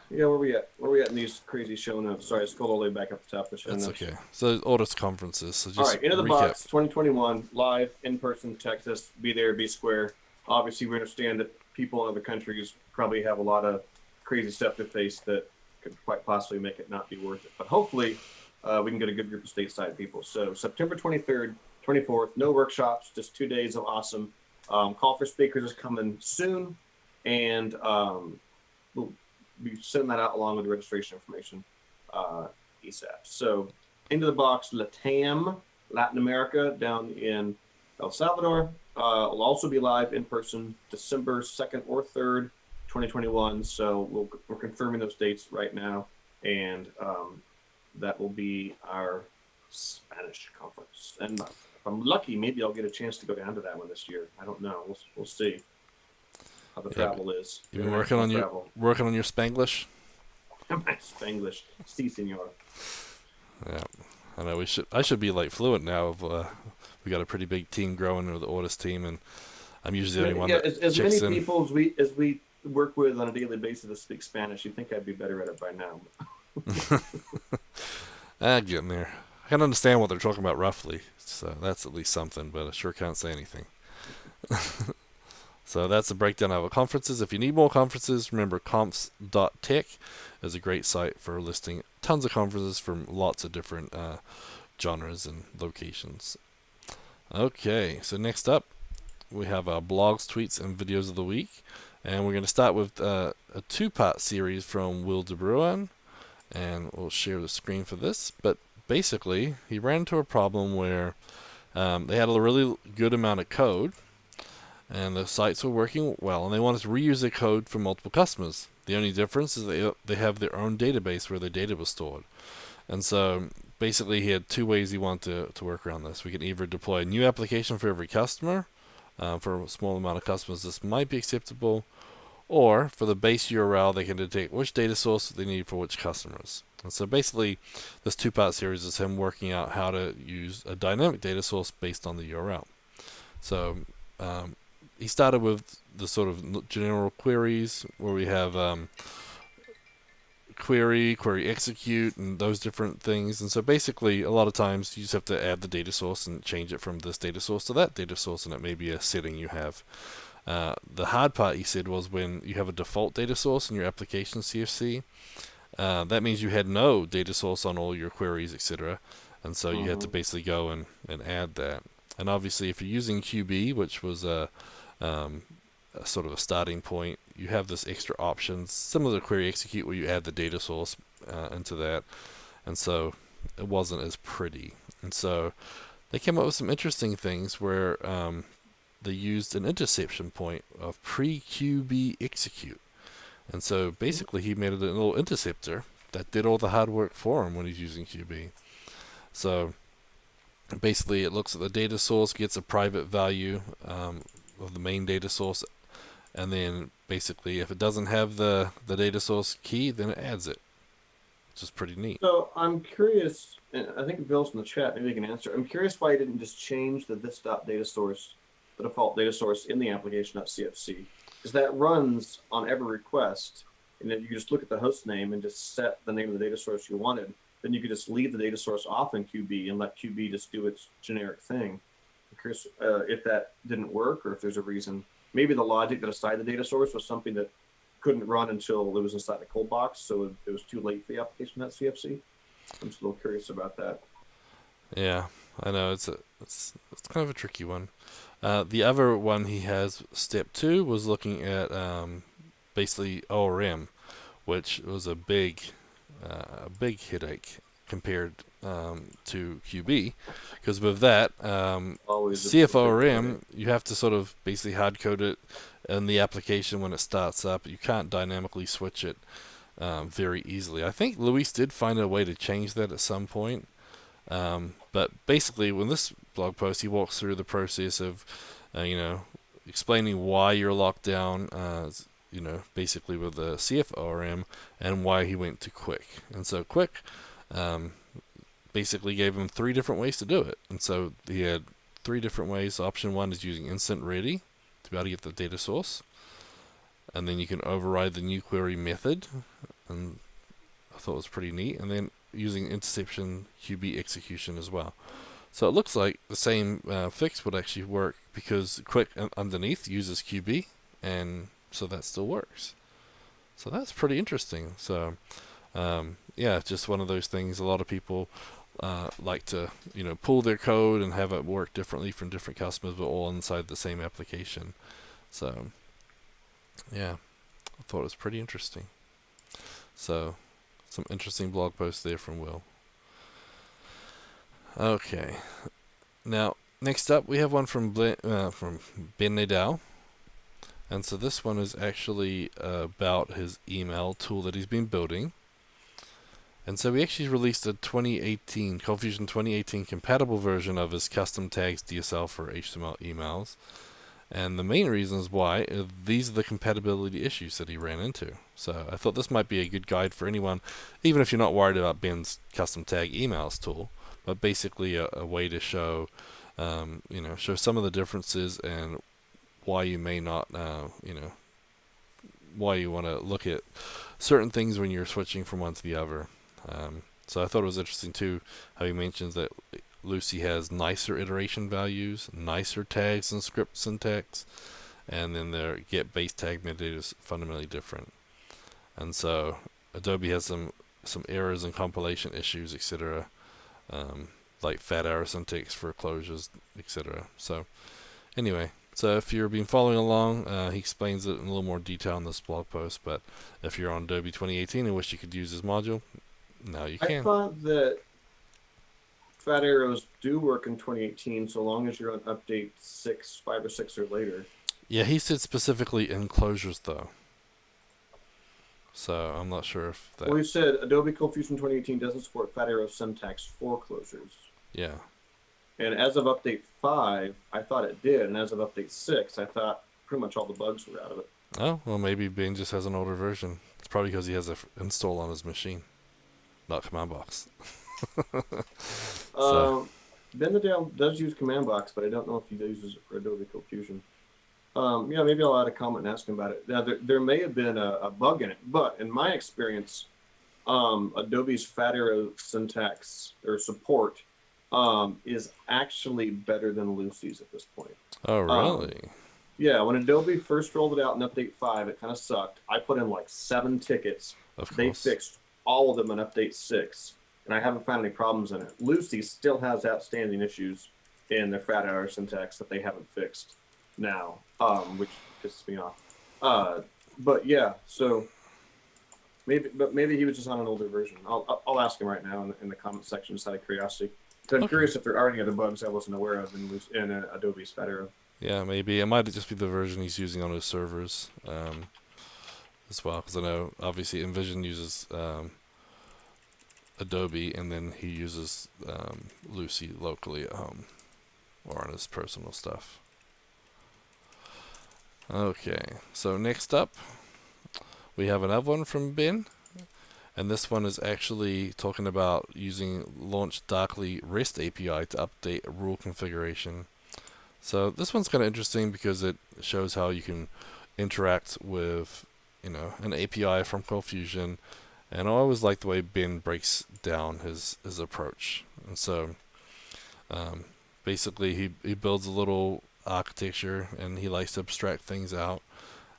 Yeah, where we at? Where we at in these crazy show notes? Sorry, I scrolled all the way back up the top of the show notes. That's okay. So, Ortus conferences. So just all right, Into the recap. Box 2021, live, in person, Texas. Be there, be square. Obviously, we understand that people in other countries probably have a lot of crazy stuff to face that could quite possibly make it not be worth it. But hopefully, we can get a good group of stateside people. So September 23rd, 24th, no workshops, just 2 days of awesome. Call for speakers is coming soon, and we'll be sending that out along with the registration information ASAP. So Into the Box Latam, Latin America, down in El Salvador. Will also be live in person December 2nd or 3rd, 2021. So we're confirming those dates right now, and that will be our Spanish conference. And if I'm lucky, maybe I'll get a chance to go down to that one this year. I don't know. We'll see how the travel is. You've been working on your Spanglish? My Spanglish, si senor. Yeah, I know. I should be like fluent now. We got a pretty big team growing with the Ortus team, and I'm usually the only one that as checks many in. people as we work with on a daily basis that speak Spanish, you'd think I'd be better at it by now. Getting there. I can understand what they're talking about roughly, so that's at least something, but I sure can't say anything. So that's a breakdown of our conferences. If you need more conferences, remember comps.tech is a great site for listing tons of conferences from lots of different genres and locations. Okay, so next up, we have our blogs, tweets, and videos of the week. And we're going to start with a two-part series from Will de Bruin, and we'll share the screen for this. But basically, he ran into a problem where they had a really good amount of code, and the sites were working well, and they wanted to reuse the code for multiple customers. The only difference is they have their own database where their data was stored. And so basically he had two ways he wanted to work around this. We can either deploy a new application for every customer. For a small amount of customers, this might be acceptable. Or for the base URL, they can detect which data source they need for which customers. And so basically, this two-part series is him working out how to use a dynamic data source based on the URL. So he started with the sort of general queries where we have query execute, and those different things. And so basically, a lot of times you just have to add the data source and change it from this data source to that data source, and it may be a setting you have. The hard part, he said, was when you have a default data source in your application CFC. That means you had no data source on all your queries, etc. And so you had to basically go and add that. And obviously, if you're using QB, which was a sort of a starting point, you have this extra options similar to query execute where you add the data source into that, and so it wasn't as pretty. And so they came up with some interesting things where they used an interception point of pre-QB execute, and so basically he made it a little interceptor that did all the hard work for him when he's using QB. So basically it looks at the data source, gets a private value of the main data source, and then basically if it doesn't have the data source key, then it adds it, which is pretty neat. So I'm curious, and I think Bill's in the chat, maybe he can answer. I'm curious why he didn't just change the this.data source, the default data source in the application.cfc, because that runs on every request, and if you just look at the host name and just set the name of the data source you wanted, then you could just leave the data source off in QB and let QB just do its generic thing. I'm curious if that didn't work, or if there's a reason. Maybe the logic that aside the data source was something that couldn't run until it was inside the cold box, so it was too late for the application at CFC. I'm just a little curious about that. Yeah, I know it's kind of a tricky one. The other one he has, step 2, was looking at basically ORM, which was a big headache compared to QB, because with that Always a big CFORM, you have to sort of basically hard code it in the application when it starts up. You can't dynamically switch it very easily. I think Luis did find a way to change that at some point. But basically, when this blog post, he walks through the process of, explaining why you're locked down, basically with the CFORM, and why he went to Quick. And so Quick basically gave him 3 different ways to do it. And so he had 3 different ways. Option 1 is using instant ready to be able to get the data source. And then you can override the new query method. And I thought it was pretty neat. And then using interception QB execution as well. So it looks like the same fix would actually work, because Quick underneath uses QB, and so that still works. So that's pretty interesting. So just one of those things. A lot of people like to pull their code and have it work differently from different customers, but all inside the same application. So yeah, I thought it was pretty interesting. So some interesting blog posts there from Will. Okay, now next up we have one from Ben Nadal, and so this one is actually about his email tool that he's been building. And so he actually released a 2018 ColdFusion 2018 compatible version of his custom tags DSL for HTML emails. And the main reasons why, these are the compatibility issues that he ran into. So I thought this might be a good guide for anyone, even if you're not worried about Ben's custom tag emails tool, but basically a way to show, show some of the differences and why you may not, why you want to look at certain things when you're switching from one to the other. So I thought it was interesting too how he mentions that Lucee has nicer iteration values, nicer tags and script syntax, and then their get base tag metadata is fundamentally different. And so Adobe has some errors and compilation issues, etc., like fat arrow syntax for closures, etc. So anyway, so if you've been following along, he explains it in a little more detail in this blog post. But if you're on Adobe 2018 and wish you could use this module, now you can. I thought that fat arrows do work in 2018 so long as you're on update 5 or 6 or later. Yeah, he said specifically in closures though. So I'm not sure if that... Well, he said Adobe ColdFusion 2018 doesn't support fat arrow syntax for closures. Yeah. And as of update 5, I thought it did. And as of update 6, I thought pretty much all the bugs were out of it. Oh, well, maybe Ben just has an older version. It's probably because he has an install on his machine, not command box. Ben Nadal does use command box, but I don't know if he uses it for Adobe ColdFusion. Maybe I'll add a comment and ask him about it. Now, there may have been a bug in it, but in my experience, Adobe's fat arrow syntax or support is actually better than Lucee's at this point. Oh, really? Yeah, when Adobe first rolled it out in update 5, it kind of sucked. I put in like 7 tickets. Of course. They fixed all of them in update 6, and I haven't found any problems in it. Lucee still has outstanding issues in their fat arrow syntax that they haven't fixed now, which pisses me off. But yeah, so maybe he was just on an older version. I'll ask him right now in the comment section just out of curiosity. I'm curious if there are any other bugs I wasn't aware of in Adobe's fat arrow. Yeah, maybe. It might just be the version he's using on his servers as well, because I know obviously Envision uses Adobe, and then he uses Lucee locally at home or on his personal stuff. Okay, so next up we have another one from Ben, and this one is actually talking about using Launch Darkly REST API to update a rule configuration. So this one's kind of interesting because it shows how you can interact with an API from ColdFusion, and I always like the way Ben breaks down his approach. And so basically he builds a little architecture, and he likes to abstract things out,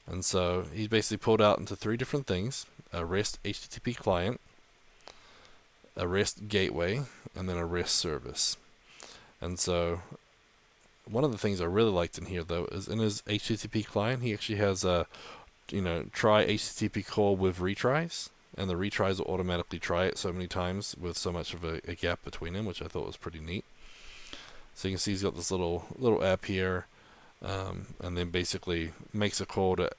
And so he basically pulled out into 3 different things: a REST HTTP client, a REST gateway, and then a REST service. And so one of the things I really liked in here, though, is in his HTTP client, he actually has a, try HTTP call with retries, and the retries will automatically try it so many times with so much of a gap between them, which I thought was pretty neat. So you can see he's got this little app here, and then basically makes a call to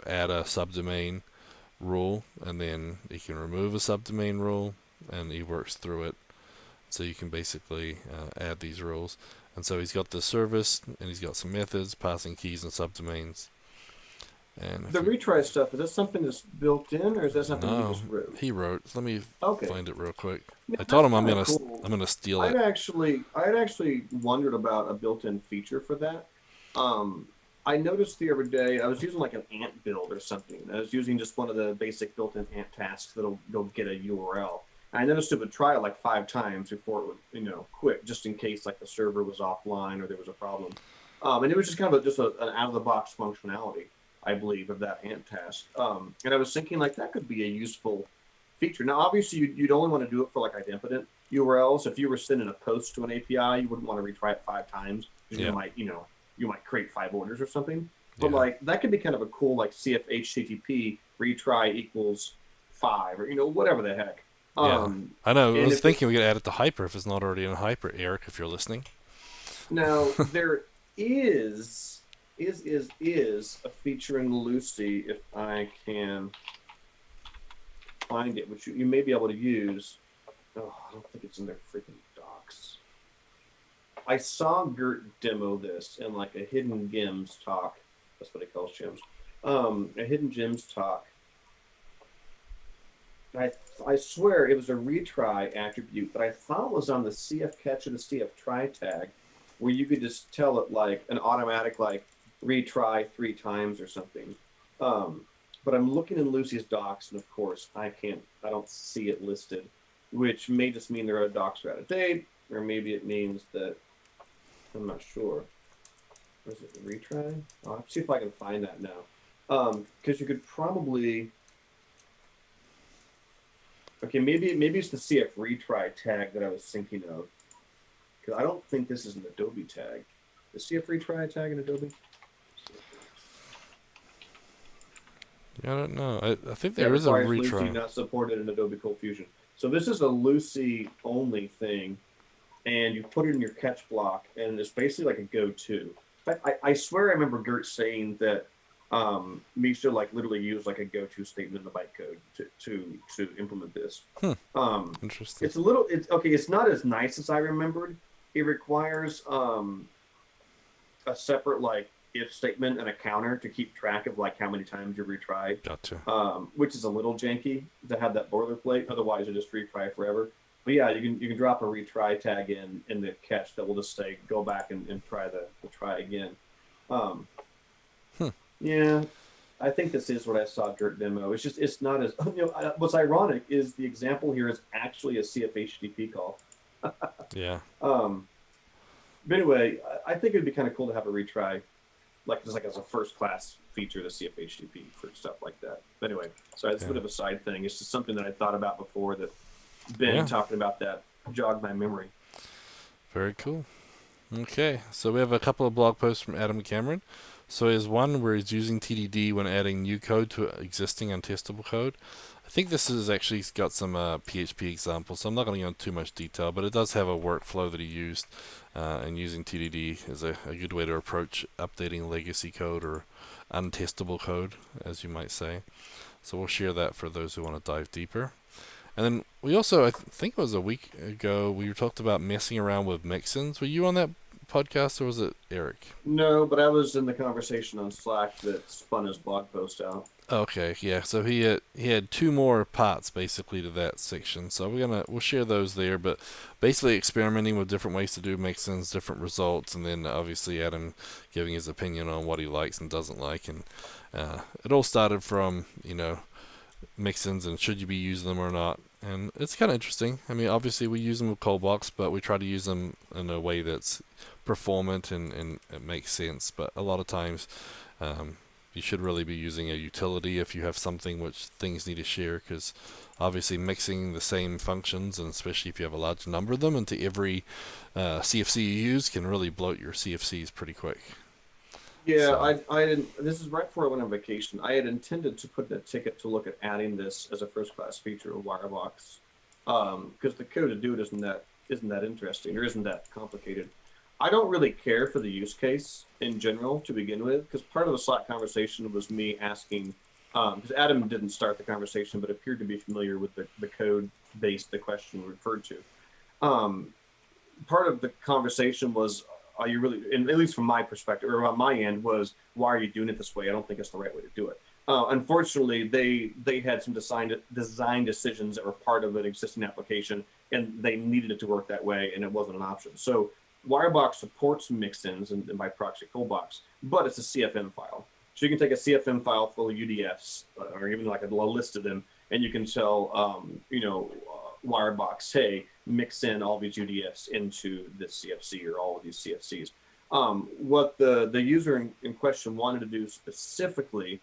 add a subdomain rule, and then he can remove a subdomain rule, and he works through it. So you can basically add these rules. And so he's got the service, and he's got some methods, passing keys and subdomains. And the retry stuff, is that something that's built in, or is that something no, you just wrote? he wrote. Let me find it real quick. Yeah, I told him I'm cool. gonna steal I'd it. actually wondered about a built-in feature for that. I noticed the other day I was using like an ant build or something. I was using just one of the basic built-in ant tasks that'll go get a URL. And I noticed it would try it like 5 times before it would quit, just in case like the server was offline or there was a problem. And it was just kind of an out-of-the-box functionality, I believe, of that ant task. And I was thinking like that could be a useful feature. Now, obviously, you'd only want to do it for like idempotent URLs. If you were sending a post to an API, you wouldn't want to retry it 5 times. You might create 5 orders or something. But like that could be kind of a cool like CF HTTP retry equals 5 or whatever the heck. I know. I was thinking we could add it to Hyper if it's not already in Hyper. Eric, if you're listening. Now there is a feature in Lucee, if I can find it, which you may be able to use. Oh, I don't think it's in their freaking docs. I saw Gert demo this in like a Hidden Gems talk. That's what he calls gems. A Hidden Gems talk. I swear it was a retry attribute that I thought was on the CF catch or the CF try tag, where you could just tell it like an automatic like retry 3 times or something. But I'm looking in Lucee's docs, and of course I don't see it listed, which may just mean their docs are out of date, or maybe it means that I'm not sure. Was it a retry? I'll see if I can find that now. Because you could probably. Okay, maybe it's the CF retry tag that I was thinking of. Because I don't think this is an Adobe tag. Is CF retry tag in Adobe? Yeah, I don't know. I think there is a retry. Lucee not supported in Adobe ColdFusion. So this is a Lucee only thing, and you put it in your catch block, and it's basically like a go-to. I swear I remember Gert saying that Misha like literally used like a go-to statement in the bytecode to implement this. Interesting. It's not as nice as I remembered. It requires a separate like if statement and a counter to keep track of like how many times you retried. Gotcha. Which is a little janky to have that boilerplate. Otherwise, you just retry forever. But yeah, you can drop a retry tag in the catch that will just say go back and try the try again. Yeah, I think this is what I saw Gert demo. It's not as what's ironic is the example here is actually a CF HTTP call. Yeah. But anyway, I think it'd be kind of cool to have a retry, just as a first class feature to CF HTTP for stuff like that. But anyway, so it's a bit of a side thing. It's just something that I thought about before that Ben talking about that jogged my memory. Very cool. Okay, so we have a couple of blog posts from Adam Cameron. So there's one where he's using TDD when adding new code to existing untestable code. I think this has actually got some PHP examples, so I'm not going to go into too much detail, but it does have a workflow that he used, and using TDD is a good way to approach updating legacy code or untestable code, as you might say. So we'll share that for those who want to dive deeper. And then we also, I think it was a week ago, we talked about messing around with mixins. Were you on that podcast, or was it Eric? No, but I was in the conversation on Slack that spun his blog post out. Okay, yeah. So he had 2 more parts basically to that section. So we'll share those there. But basically experimenting with different ways to do mixins, different results, and then obviously Adam giving his opinion on what he likes and doesn't like. And it all started from mixins and should you be using them or not. And it's kind of interesting. I mean, obviously we use them with ColdBox, but we try to use them in a way that's performant and it makes sense. But a lot of times you should really be using a utility if you have something which things need to share, because obviously mixing the same functions, and especially if you have a large number of them, into every CFC you use can really bloat your CFCs pretty quick. Yeah, So, I didn't. This is right before I went on vacation. I had intended to put in a ticket to look at adding this as a first class feature of Wirebox, because the code to do it isn't that interesting or isn't that complicated. I don't really care for the use case in general to begin with, because part of the Slack conversation was me asking, because Adam didn't start the conversation, but appeared to be familiar with the code base the question referred to. Um, Part of the conversation was, are you really, and at least from my perspective or on my end, was, why are you doing it this way? I don't think it's the right way to do it. Unfortunately, they had some design decisions that were part of an existing application, and they needed it to work that way, and it wasn't an option. So Wirebox supports mixins and by proxy ColdBox, but it's a CFM file. So you can take a CFM file full of UDFs, or even like a list of them, and you can tell, Wirebox, hey, mix in all these UDFs into this CFC or all of these CFCs. What the user in question wanted to do specifically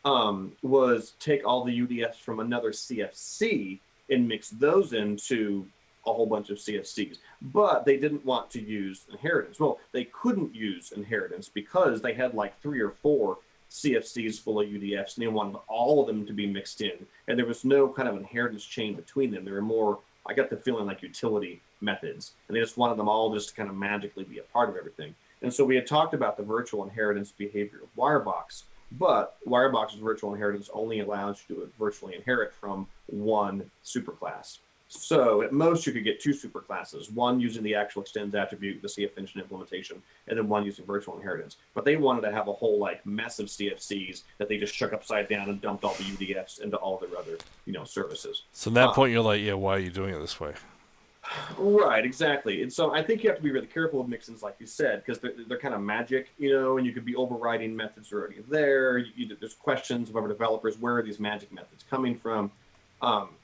was take all the UDFs from another CFC and mix those into a whole bunch of CFCs. But they didn't want to use inheritance. Well, they couldn't use inheritance because they had like 3 or 4 CFCs full of UDFs, and they wanted all of them to be mixed in. And there was no kind of inheritance chain between them. There were more, I got the feeling, like utility methods. And they just wanted them all just to kind of magically be a part of everything. And so we had talked about the virtual inheritance behavior of Wirebox, but Wirebox's virtual inheritance only allows you to virtually inherit from one superclass. So at most you could get 2 superclasses, one using the actual extends attribute, the CF engine implementation, and then one using virtual inheritance. But they wanted to have a whole like mess of CFCs that they just shook upside down and dumped all the UDFs into all their other, services. so at that point you're like, yeah, why are you doing it this way? Right, exactly. And so I think you have to be really careful with mixins, like you said, because they're kind of magic, and you could be overriding methods already there. There's questions of our developers, where are these magic methods coming from?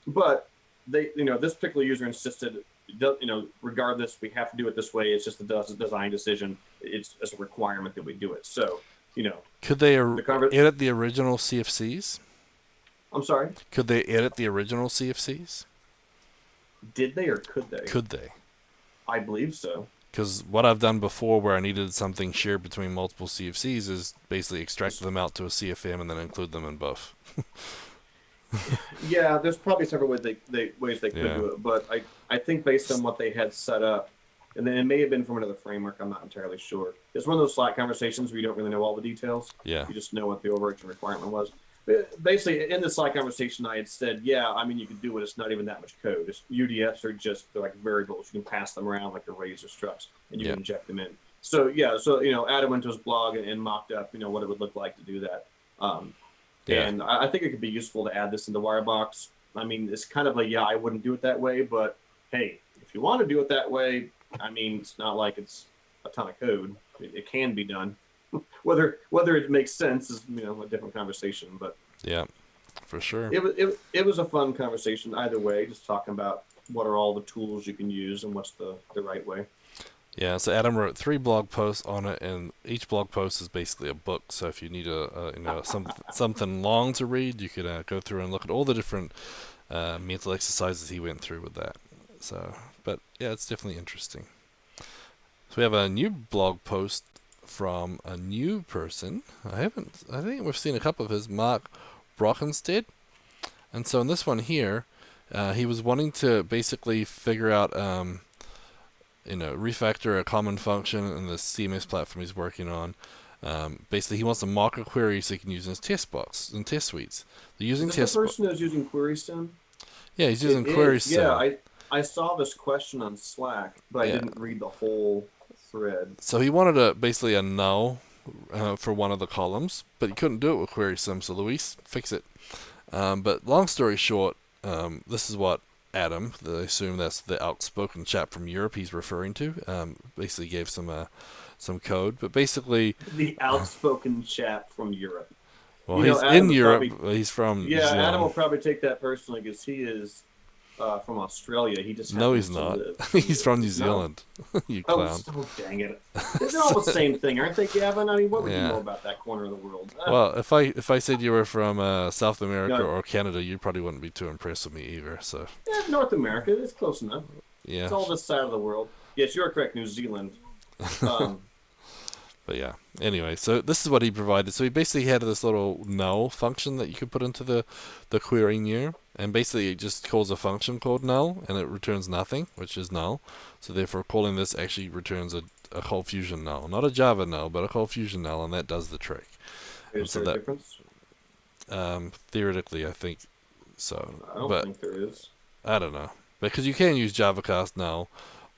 But they, this particular user insisted, regardless, we have to do it this way. It's just a design decision. It's a requirement that we do it. So, could they edit the original CFCs? I'm sorry? Could they edit the original CFCs? Did they or could they? Could they? I believe so. Because what I've done before where I needed something shared between multiple CFCs is basically extract them out to a CFM and then include them in both. Yeah, there's probably several ways they could do it, but I think based on what they had set up, and then it may have been from another framework, I'm not entirely sure. It's one of those Slack conversations where you don't really know all the details. Yeah. You just know what the overarching requirement was. But basically, in the Slack conversation, I had said, yeah, I mean, you can do it. It's not even that much code. UDFs are they're like variables. You can pass them around like arrays or structs, and you can inject them in. So, yeah, Adam went to his blog and mocked up, what it would look like to do that. And I think it could be useful to add this into Wirebox. I mean, it's kind of I wouldn't do it that way, but hey, if you want to do it that way, I mean, it's not like it's a ton of code. It can be done. Whether it makes sense is a different conversation, but yeah, for sure. It was a fun conversation either way, just talking about what are all the tools you can use and what's the right way. Yeah, so Adam wrote 3 blog posts on it, and each blog post is basically a book. So if you need something long to read, you could go through and look at all the different mental exercises he went through with that. So, but yeah, it's definitely interesting. So we have a new blog post from a new person. I think we've seen a couple of his, Mark Brockenstead. And so in this one here, he was wanting to basically figure out, refactor a common function in the CMS platform he's working on. Basically, he wants to mock a query so he can use in his test box and test suites. They're using Is this the person who's using QuerySim? Yeah, he's using QuerySim. Yeah, I saw this question on Slack, but I didn't read the whole thread. So he wanted basically a null for one of the columns, but he couldn't do it with QuerySim, so Luis, fix it. But long story short, this is what Adam, I assume that's the outspoken chap from Europe he's referring to, basically gave some code. But basically... The outspoken chap from Europe. Well, he's in Europe. He's from... Yeah, Adam will probably take that personally because he is from Australia. He just No, happens he's to not. live He's from New No. Zealand. You Oh, clown. dang it! They're all the same thing, aren't they, Gavin? I mean, what would you Yeah. know about that corner of the world? Well, if I said you were from South America No, or Canada, you probably wouldn't be too impressed with me either. So North America. It's close enough. yeah, It's all this side of the world. Yes, you're correct. New Zealand. Um, but yeah. Anyway, so this is what he provided. So he basically had this little null function that you could put into the query new, and basically it just calls a function called null, and it returns nothing, which is null. So therefore, calling this actually returns a ColdFusion null, not a Java null, but a ColdFusion null, and that does the trick. is there a difference? Theoretically, I think so, I don't but think there is. I don't know, because you can use JavaCast null,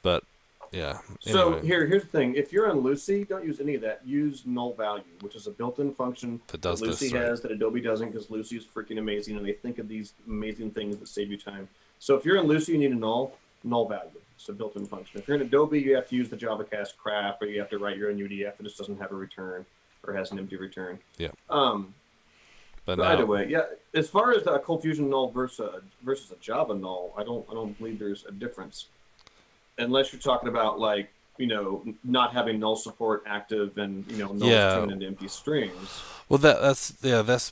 but yeah. So Anyway, here's the thing. If you're on Lucee, don't use any of that. Use null value, which is a built-in function that does this. Lucee Right? has that Adobe doesn't, because Lucee is freaking amazing, and they think of these amazing things that save you time. So if you're in Lucee, you need a null value. It's a built-in function. If you're in Adobe, you have to use the JavaCast crap, or you have to write your own UDF that just doesn't have a return or has an empty return. Yeah. But either way, yeah. As far as the ColdFusion null versus a Java null, I don't believe there's a difference, unless you're talking about like not having null support active and nulls turned into empty strings. Well, that's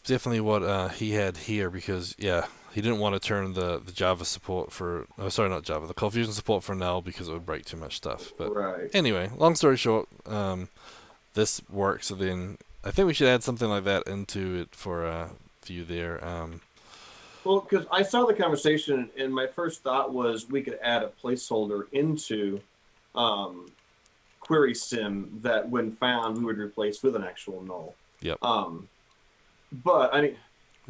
definitely what he had here, because he didn't want to turn the Java support for not Java, the ColdFusion support for null, because it would break too much stuff. But Right. anyway, long story short, this works. So then I think we should add something like that into it for you there. Well, because I saw the conversation, and my first thought was we could add a placeholder into query sim that, when found, we would replace with an actual null. Yep. But I mean,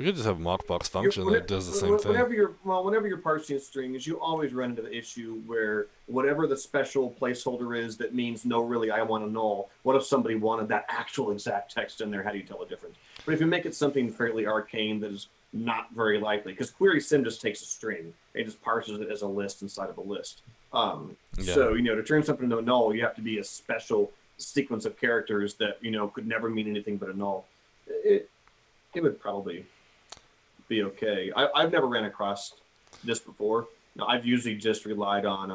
We could just have a mockbox function that does the same thing. Whenever you're parsing strings, you always run into the issue where whatever the special placeholder is that means no, really, I want a null. What if somebody wanted that actual exact text in there? How do you tell the difference? But if you make it something fairly arcane that is not very likely, because query sim just takes a string, it just parses it as a list inside of a list. So to turn something into a null, you have to be a special sequence of characters that could never mean anything but a null. It would probably be okay. I've never ran across this before. Now, I've usually just relied on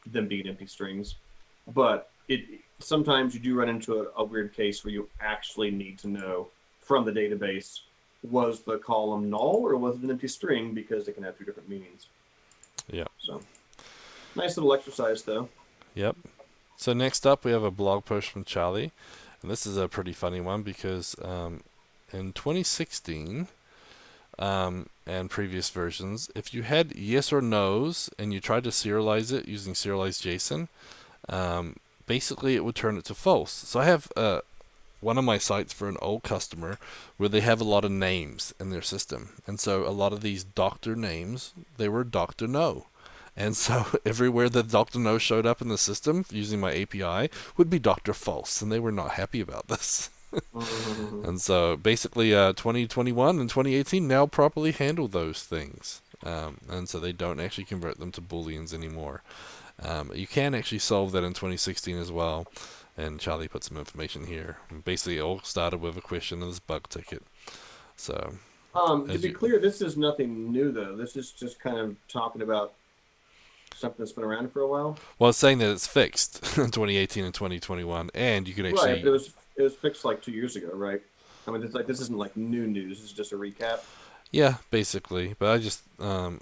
them being empty strings, but sometimes you do run into a weird case where you actually need to know from the database, was the column null or was it an empty string, because it can have two different meanings. Yeah. So nice little exercise though. Yep. So next up we have a blog post from Charlie, and this is a pretty funny one, because in 2016 and previous versions, if you had yes or no's and you tried to serialize it using serialized JSON, basically it would turn it to false. So I have one of my sites for an old customer where they have a lot of names in their system, and so a lot of these doctor names, they were Dr. No. And so everywhere that Dr. No showed up in the system using my API would be Dr. False, and they were not happy about this. And so basically 2021 and 2018 now properly handle those things. And so they don't actually convert them to Booleans anymore. You can actually solve that in 2016 as well. And Charlie put some information here. And basically it all started with a question of this bug ticket. So to be clear, this is nothing new though. This is just kind of talking about something that's been around for a while. Well, it's saying that it's fixed in 2018 and 2021, and you can actually. Right, but it was fixed like 2 years ago, right? I mean, this isn't like new news. This is just a recap. Yeah, basically. But I just, I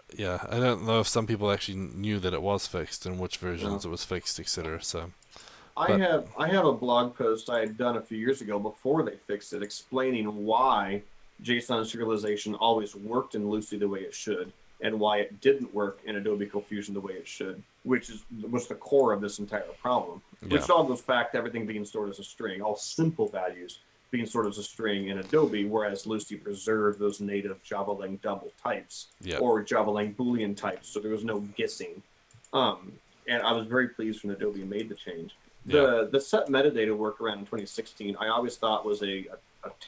don't know if some people actually knew that it was fixed and which versions it was fixed, etc. So. I have a blog post I had done a few years ago before they fixed it, explaining why JSON serialization always worked in Lucee the way it should, and why it didn't work in Adobe ColdFusion the way it should, which was the core of this entire problem. Which all goes back to everything being stored as a string, all simple values being stored as a string in Adobe, whereas Lucee preserved those native Java-lang double types or Java-lang Boolean types, so there was no guessing. And I was very pleased when Adobe made the change. The set metadata workaround in 2016, I always thought was a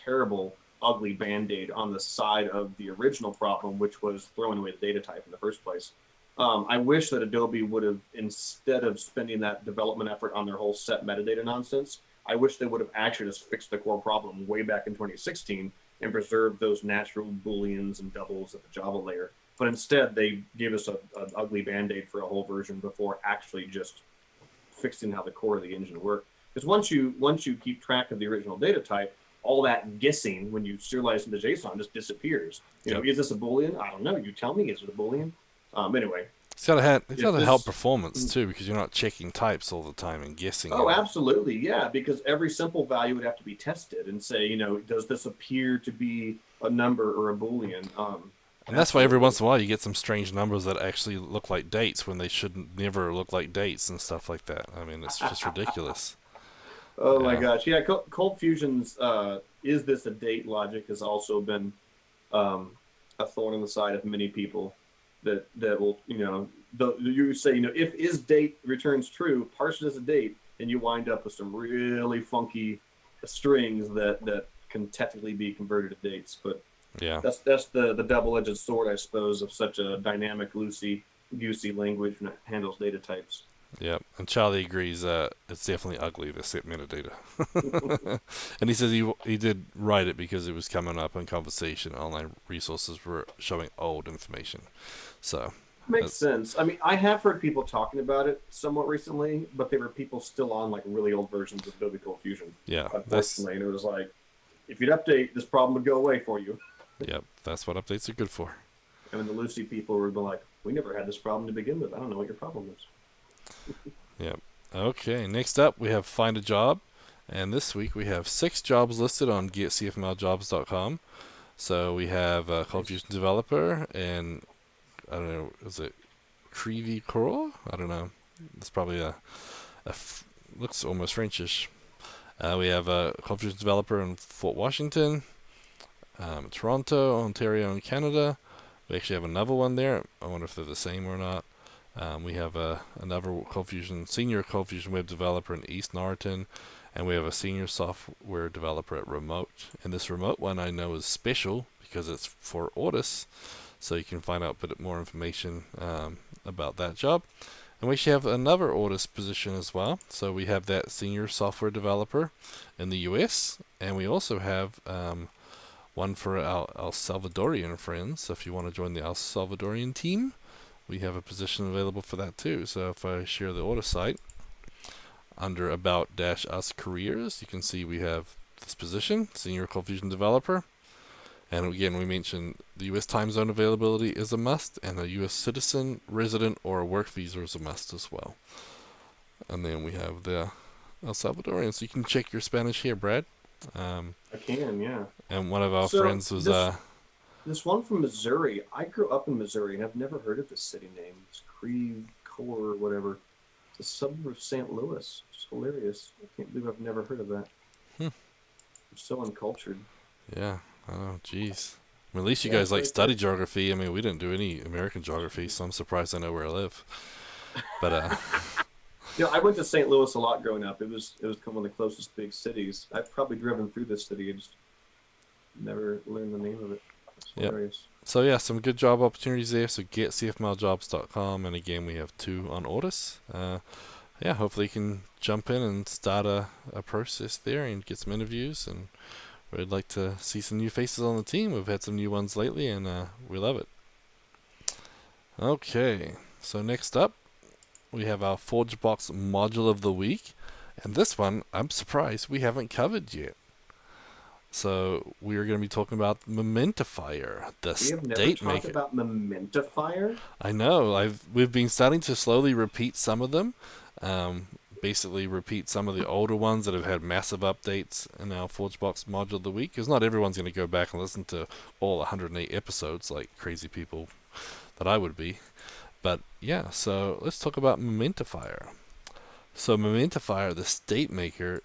terrible, ugly band-aid on the side of the original problem, which was throwing away the data type in the first place. I wish that Adobe would have, instead of spending that development effort on their whole set metadata nonsense, I wish they would have actually just fixed the core problem way back in 2016 and preserved those natural Booleans and doubles at the Java layer. but instead they gave us an ugly Band-Aid for a whole version before actually just fixing how the core of the engine worked. Because once you keep track of the original data type, all that guessing when you serialize into JSON just disappears. You know, is this a Boolean? I don't know. You tell me, is it a Boolean? Anyway. It's got to help performance too, because you're not checking types all the time and guessing. Oh, absolutely, yeah. Because every simple value would have to be tested and say, you know, does this appear to be a number or a Boolean? And that's why every once in a while you get some strange numbers that actually look like dates when they shouldn't never look like dates and stuff like that. I mean, it's just ridiculous. Oh my gosh, yeah. ColdFusion's is this a date logic has also been a thorn in the side of many people. That will, you know, you say, you know, if is date returns true, parse it as a date, and you wind up with some really funky strings that can technically be converted to dates. But yeah, that's the double-edged sword, I suppose, of such a dynamic, loosey goosey language when it handles data types. Yep, and Charlie agrees it's definitely ugly, the set metadata. And he says he did write it because it was coming up in conversation. Online resources were showing old information. So makes sense. I mean, I have heard people talking about it somewhat recently, but they were people still on like really old versions of Adobe ColdFusion. Yeah, unfortunately, and it was like, if you'd update, this problem would go away for you. Yep, that's what updates are good for. And the Lucee people were like, we never had this problem to begin with. I don't know what your problem is. Yep. Okay, next up we have Find a Job, and this week we have 6 jobs listed on getcfmljobs.com. So we have a ColdFusion developer, and I don't know, is it Creevy Corolla? I don't know. It's probably looks almost Frenchish. We have a ColdFusion developer in Fort Washington, Toronto, Ontario, and Canada. We actually have another one there. I wonder if they're the same or not. We have another senior ColdFusion web developer in East Norriton, and we have a senior software developer at Remote. And this Remote one I know is special because it's for Ortus, so you can find out a bit more information about that job. And we should have another Ortus position as well. So we have that senior software developer in the US, and we also have one for our El Salvadorian friends. So if you want to join the El Salvadorian team, we have a position available for that too. So if I share the Ortus site under About-Us Careers, you can see we have this position, Senior ColdFusion Developer. And again, we mentioned the U.S. time zone availability is a must, and a U.S. citizen, resident, or a work visa is a must as well. And then we have the El Salvadorian. So you can check your Spanish here, Brad. I can, yeah. And one of our friends was... This one from Missouri. I grew up in Missouri, and I've never heard of this city name. It's Creve Coeur or whatever. It's a suburb of St. Louis. It's hilarious. I can't believe I've never heard of that. I'm so uncultured. Yeah. Oh, jeez. I mean, at least you guys study geography. I mean, we didn't do any American geography, so I'm surprised I know where I live. But you know, I went to St. Louis a lot growing up. It was kind of one of the closest big cities. I've probably driven through this city. I just never learned the name of it. Yep. So yeah, some good job opportunities there. So getcfmljobs.com, and again, we have 2 on Ortus. Yeah, hopefully you can jump in and start a process there and get some interviews. And we'd like to see some new faces on the team. We've had some new ones lately, and we love it. Okay, so next up, we have our ForgeBox module of the week. And this one, I'm surprised we haven't covered yet. So we are going to be talking about Mintifier, the state maker. We have never talked about Mintifier? I know. We've been starting to slowly repeat some of them. Basically repeat some of the older ones that have had massive updates in our ForgeBox module of the week. Because not everyone's going to go back and listen to all 108 episodes like crazy people that I would be. But yeah, so let's talk about Mintifier. So Mintifier, the state maker,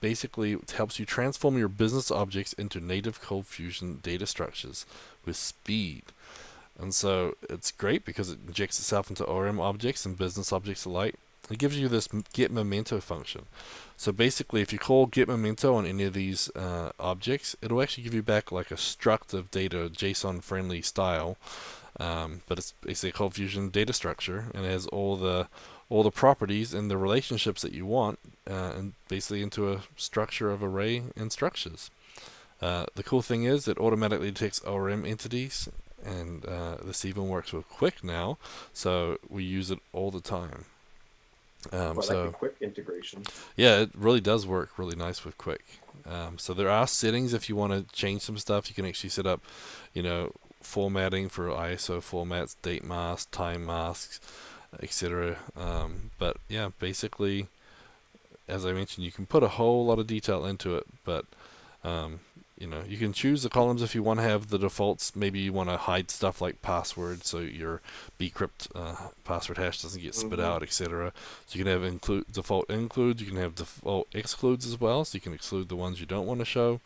basically helps you transform your business objects into native ColdFusion data structures with speed. And so it's great because it injects itself into ORM objects and business objects alike. It gives you this get memento function. So basically, if you call get memento on any of these objects, it'll actually give you back like a struct of data, JSON friendly style. But it's basically a ColdFusion data structure, and it has all the properties and the relationships that you want, and basically into a structure of array and structures. The cool thing is it automatically detects ORM entities, and this even works with Quick now, so we use it all the time. Like a quick integration. Yeah, it really does work really nice with Quick. So there are settings if you want to change some stuff. You can actually set up, formatting for ISO formats, date masks, time masks, etc. But yeah, basically, as I mentioned, you can put a whole lot of detail into it, but you can choose the columns if you want to have the defaults. Maybe you want to hide stuff like passwords, so your bcrypt password hash doesn't get spit out, etc. So you can have default includes, you can have default excludes as well, so you can exclude the ones you don't want to show.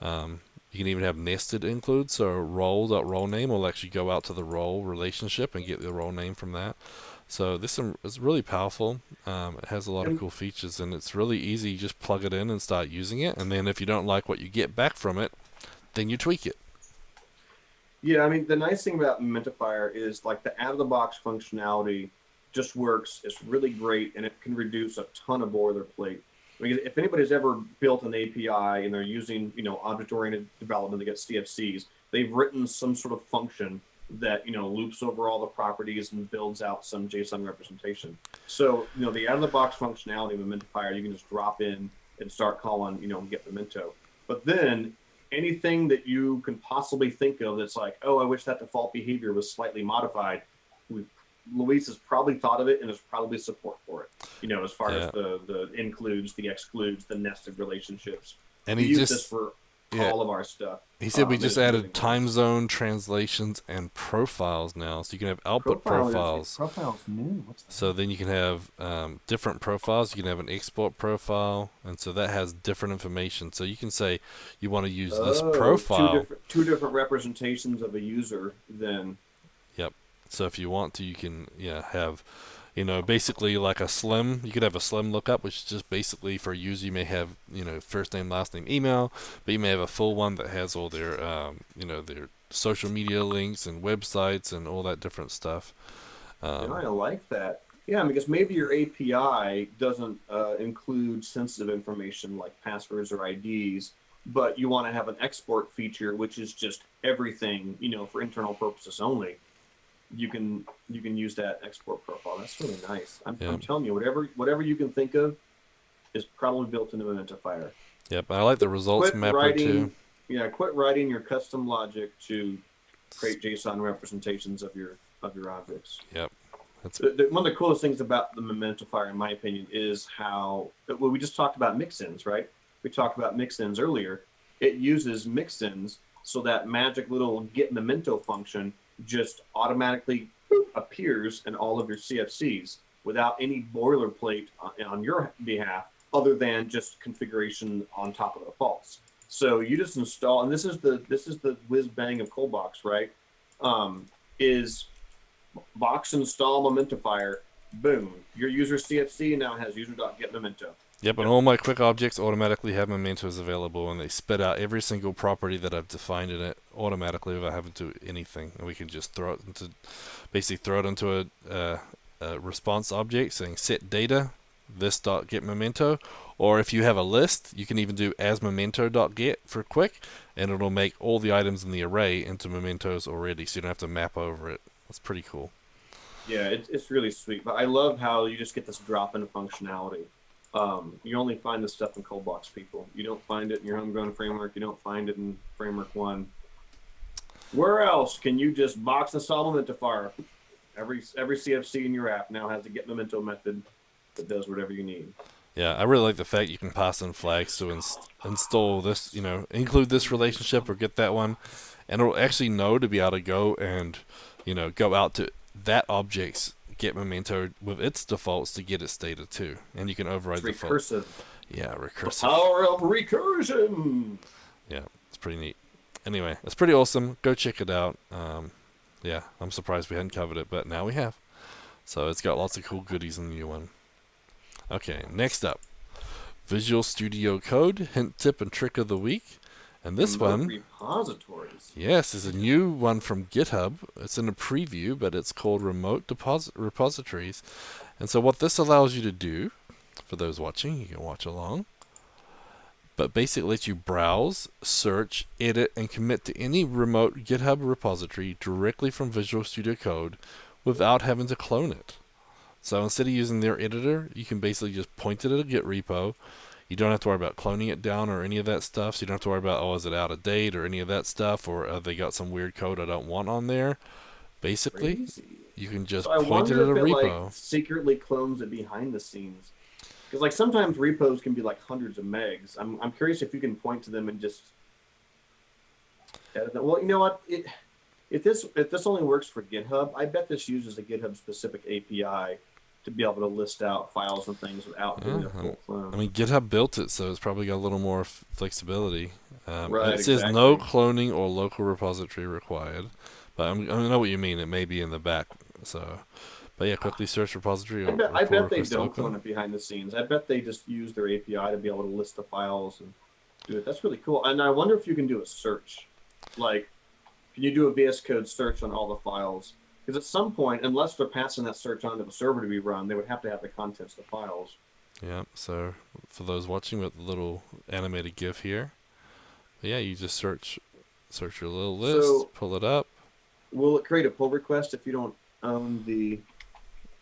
You can even have nested includes, so role.role name will actually go out to the role relationship and get the role name from that. So this is really powerful. It has a lot of cool features, and it's really easy. You just plug it in and start using it, and then if you don't like what you get back from it, then you tweak it. Yeah, I mean, the nice thing about Mintifier is like the out-of-the-box functionality just works. It's really great, and it can reduce a ton of boilerplate. I mean, if anybody's ever built an API and they're using, object-oriented development to get CFCs, they've written some sort of function that loops over all the properties and builds out some JSON representation. So the out-of-the-box functionality of a Mintifier, you can just drop in and start calling get memento. But then anything that you can possibly think of that's like, oh, I wish that default behavior was slightly modified, Luis has probably thought of it and there's probably support for it. As far as the includes, the excludes, the nested relationships. And we use this for all of our stuff. He said we just added time zone translations and profiles now, so you can have output profiles. Profiles new. What's that? So then you can have different profiles. You can have an export profile, and so that has different information. So you can say you want to use this profile. Two different representations of a user. Then. Yep. So if you want to, you can have. Basically like a slim, you could have a slim lookup, which is just basically for a user, you may have, first name, last name, email, but you may have a full one that has all their, their social media links and websites and all that different stuff. I like that. Yeah, because maybe your API doesn't include sensitive information like passwords or IDs, but you want to have an export feature, which is just everything, for internal purposes only. You can use that export profile. That's really nice. I'm telling you, whatever you can think of is probably built into Mintifier. Yep, I like the results mapper too. Yeah, quit writing your custom logic to create JSON representations of your objects. Yep. One of the coolest things about the Mintifier, in my opinion, is how we just talked about mix-ins, right? We talked about mix-ins earlier. It uses mix-ins so that magic little get memento function just automatically appears in all of your CFCs without any boilerplate on your behalf, other than just configuration on top of the defaults. So you just install, and this is the whiz bang of ColdBox, right? Is box install Mintifier, boom, your user CFC now has user.getMemento. Yep, and all my quick objects automatically have mementos available, and they spit out every single property that I've defined in it automatically without having to do anything. And we can just throw it into a response object saying set data this.getMemento, or if you have a list, you can even do as memento.get for quick, and it'll make all the items in the array into mementos already, so you don't have to map over it. That's pretty cool. Yeah, it's really sweet. But I love how you just get this drop-in functionality. You only find this stuff in ColdBox, people. You don't find it in your homegrown framework. You don't find it in Framework 1. Where else can you just box install Mintifier? Every CFC in your app now has a get memento method that does whatever you need. Yeah, I really like the fact you can pass in flags to install this, include this relationship or get that one, and it'll actually know to be able to go and, go out to that object's get memento with its defaults to get its data too, and you can override it's defaults. Recursive. Yeah, recursive. The power of recursion. Yeah, it's pretty neat. Anyway, it's pretty awesome. Go check it out. Yeah, I'm surprised we hadn't covered it, but now we have. So it's got lots of cool goodies in the new one. Okay, next up, Visual Studio Code, hint, tip, and trick of the week. And this one, repositories. Yes, is a new one from GitHub. It's in a preview, but it's called Remote Repositories. And so what this allows you to do, for those watching, you can watch along, but basically lets you browse, search, edit, and commit to any remote GitHub repository directly from Visual Studio Code without having to clone it. So instead of using their editor, you can basically just point it at a Git repo. You don't have to worry about cloning it down or any of that stuff. So you don't have to worry about, oh, is it out of date or any of that stuff, or have they got some weird code I don't want on there. Basically, Crazy. you can just So I point it wonder at a if it repo. like secretly clones it behind the scenes. Because like sometimes repos can be like hundreds of megs. I'm curious if you can point to them and just edit them. Well, you know what? If this only works for GitHub, I bet this uses a GitHub specific API to be able to list out files and things without doing a full clone. I mean, GitHub built it, so it's probably got a little more flexibility. Right, it says exactly. no cloning or local repository required, but I know what you mean. It may be in the back. So, but yeah, quickly search repository. I bet they request don't open. clone it behind the scenes. I bet they just use their API to be able to list the files and do it. That's really cool. And I wonder if you can do a search. Like, can you do a VS Code search on all the files? Because at some point, unless they're passing that search on to the server to be run, they would have to have the contents of the files. Yeah, so for those watching with the little animated GIF here, yeah, you just search your little list, pull it up. Will it create a pull request if you don't own the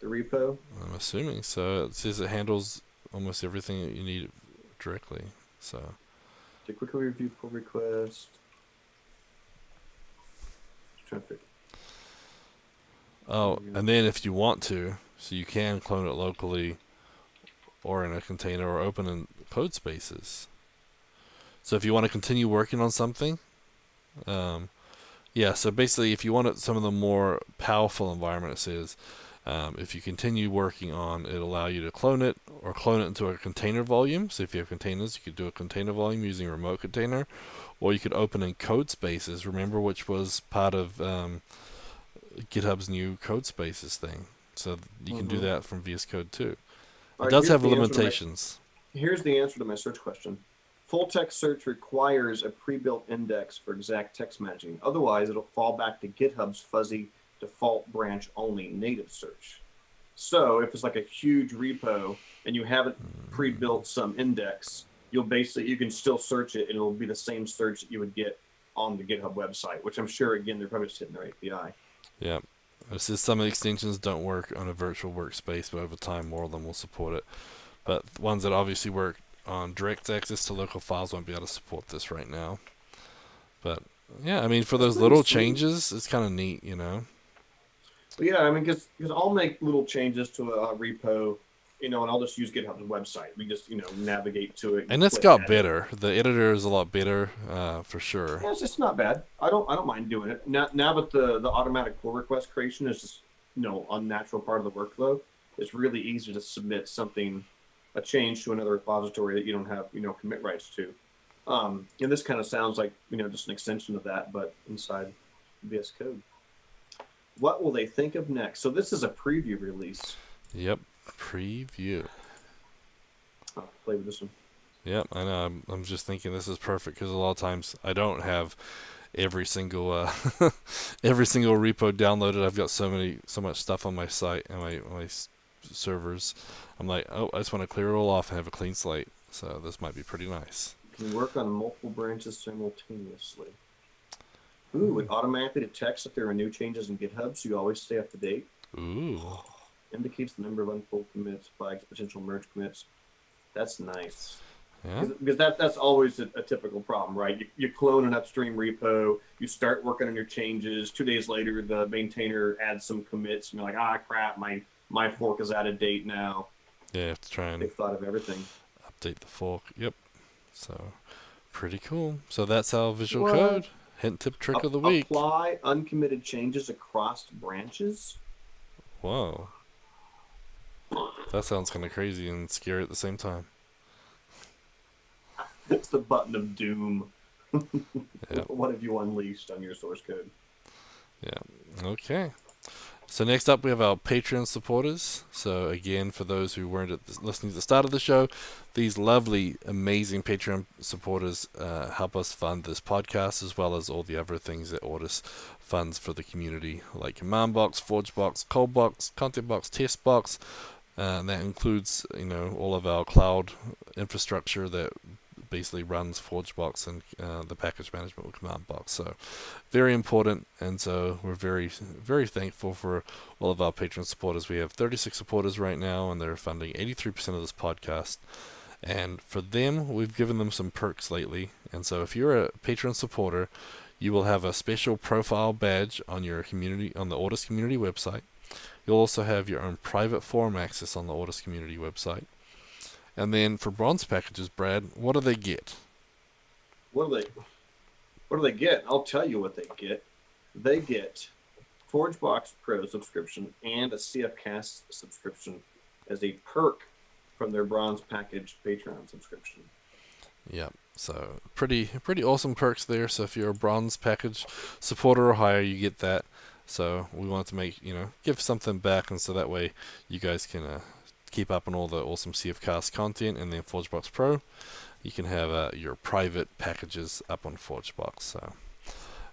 repo? I'm assuming so. It says it handles almost everything that you need directly. So To quickly review pull request. Just trying to figure. Oh, and then if you want to, so you can clone it locally or in a container or open in code spaces. So if you want to continue working on something, yeah, so basically if you want some of the more powerful environment, it says, if you continue working on, it'll allow you to clone it or clone it into a container volume. So if you have containers, you could do a container volume using a remote container, or you could open in code spaces, remember, which was part of GitHub's new code spaces thing. So you can do that from VS Code too. It does have limitations. Here's the answer to my search question. Full text search requires a pre-built index for exact text matching. Otherwise, it'll fall back to GitHub's fuzzy default branch only native search. So if it's like a huge repo and you haven't pre-built some index, you can still search it and it'll be the same search that you would get on the GitHub website, which I'm sure, again, they're probably just hitting their API. Yeah. It says some of the extensions don't work on a virtual workspace, but over time more of them will support it. But ones that obviously work on direct access to local files won't be able to support this right now. But yeah, I mean, for those little changes, it's kind of neat, you know. Well, yeah, I mean, because I'll make little changes to a repo, and I'll just use GitHub's website. We just, navigate to it. And it's got better. The editor is a lot better, for sure. Yeah, it's just not bad. I don't mind doing it. Now that the automatic pull request creation is just, unnatural part of the workflow, it's really easy to submit a change to another repository that you don't have, commit rights to. And this kind of sounds like, just an extension of that, but inside VS Code. What will they think of next? So this is a preview release. Yep, preview. I'll play with this one. Yep, I know. I'm just thinking this is perfect because a lot of times I don't have every single every single repo downloaded. I've got so much stuff on my site and my servers. I'm like, oh, I just want to clear it all off and have a clean slate. So this might be pretty nice. Can work on multiple branches simultaneously. Ooh, it automatically detects if there are new changes in GitHub, so you always stay up to date. Ooh. Indicates the number of unpulled commits, flags potential merge commits. That's nice. Yeah. Because that's always a typical problem, right? You clone an upstream repo, you start working on your changes. 2 days later, the maintainer adds some commits, and you're like, crap, my fork is out of date now. Yeah, you have to try and they've thought of everything. Update the fork. Yep. So pretty cool. So that's our visual code. Hint tip trick of the week. Apply uncommitted changes across branches. Whoa. That sounds kind of crazy and scary at the same time. It's the button of doom. Yep. What have you unleashed on your source code? Yeah. Okay. So next up, we have our Patreon supporters. So again, for those who weren't listening to the start of the show, these lovely, amazing Patreon supporters help us fund this podcast, as well as all the other things that Ortus funds for the community, like CommandBox, ForgeBox, ColdBox, ContentBox, TestBox. And that includes, all of our cloud infrastructure that basically runs ForgeBox and the package management with Command Box. So very important, and so we're very, very thankful for all of our patron supporters. We have 36 supporters right now, and they're funding 83% of this podcast. And for them, we've given them some perks lately. And so if you're a patron supporter, you will have a special profile badge on your community, on the Ortus community website. You'll also have your own private forum access on the Ortus community website. And then for bronze packages, Brad, what do they get? What do they get? I'll tell you what they get. They get ForgeBox Pro subscription and a CFCasts subscription as a perk from their bronze package Patreon subscription. Yeah, so pretty awesome perks there. So if you're a bronze package supporter or higher, you get that. So we wanted to make, give something back, and so that way you guys can keep up on all the awesome CFcast content. And then ForgeBox Pro, you can have your private packages up on ForgeBox. So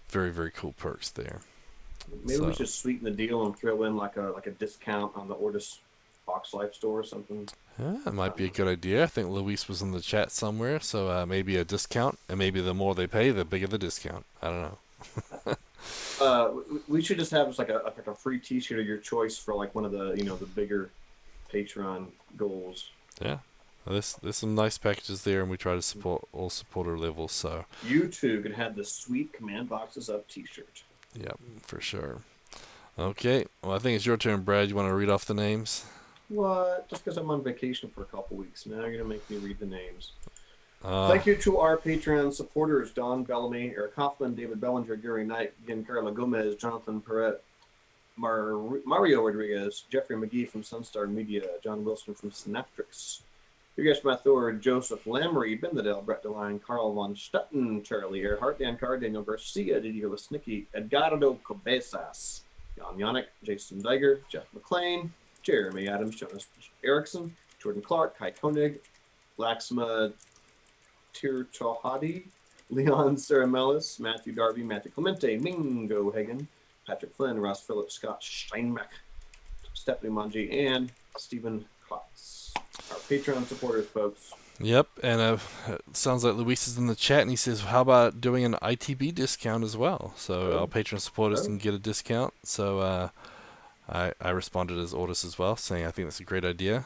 very, very cool perks there. Maybe we should sweeten the deal and throw in like a discount on the Ortus Box Life store or something. Yeah, that might be a good idea. I think Luis was in the chat somewhere, so maybe a discount, and maybe the more they pay, the bigger the discount. I don't know. We should just have like a free T-shirt of your choice for like one of the the bigger Patreon goals. Yeah, there's some nice packages there, and we try to support all supporter levels. So you too could have the sweet Command Boxes Up T-shirt. Yeah, for sure. Okay, well I think it's your turn, Brad. You want to read off the names? What? Just because I'm on vacation for a couple weeks. Now you're going to make me read the names. Thank you to our Patreon supporters, Don Bellamy, Eric Hoffman, David Bellinger, Gary Knight, Giancarlo Gomez, Jonathan Perret, Mario Rodriguez, Jeffrey McGee from Sunstar Media, John Wilson from Synaptrix, Hugues Mathur, Joseph Lamry, Ben Liddell, Brett DeLine, Carl von Stutten, Charlie Earhart, Dan Carr, Daniel Garcia, Didier Lesnicki, Edgardo Cabezas, Jan Yannick, Jason Diger, Jeff McLean, Jeremy Adams, Jonas Erickson, Jordan Clark, Kai Koenig, Laxma Tirtohadi, Leon Saramelis, Matthew Darby, Matthew Clemente, Mingo Hagen, Patrick Flynn, Ross Phillips, Scott Steinbeck, Stephanie Manji, and Stephen Klotz. Our Patreon supporters, folks. Yep, and sounds like Luis is in the chat, and he says, how about doing an ITB discount as well? So our Patreon supporters can get a discount. So I responded as Ortus as well, saying I think that's a great idea.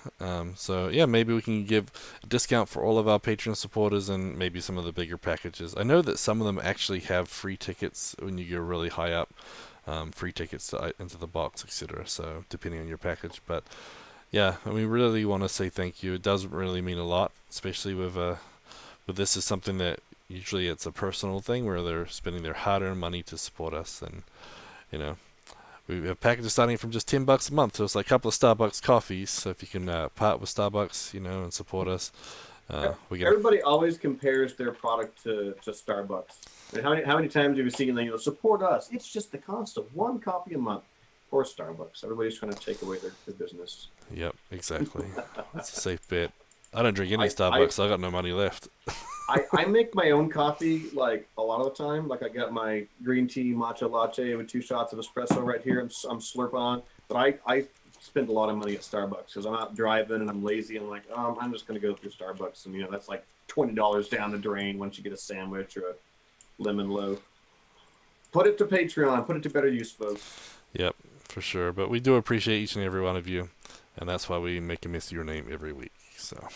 So yeah, maybe we can give a discount for all of our Patreon supporters and maybe some of the bigger packages. I know that some of them actually have free tickets when you go really high up, free tickets to Into the Box, etc. So depending on your package, but yeah, and we really want to say thank you. It doesn't really mean a lot, especially with this is something that usually it's a personal thing where they're spending their hard-earned money to support us, and we have packages starting from just $10 a month, so it's like a couple of Starbucks coffees. So if you can part with Starbucks, and support us, everybody always compares their product to Starbucks. I mean, how many times have you seen support us? It's just the cost of one coffee a month. Or Starbucks. Everybody's trying to take away their business. Yep, exactly. That's a safe bet. I don't drink any Starbucks, so I got no money left. I make my own coffee like a lot of the time. Like I got my green tea matcha latte with 2 shots of espresso right here. I'm slurping on. But I spend a lot of money at Starbucks because I'm out driving and I'm lazy. I'm like, I'm just going to go through Starbucks. And, that's like $20 down the drain once you get a sandwich or a lemon loaf. Put it to Patreon. Put it to better use, folks. Yep, for sure. But we do appreciate each and every one of you. And that's why we make a mess of your name every week. So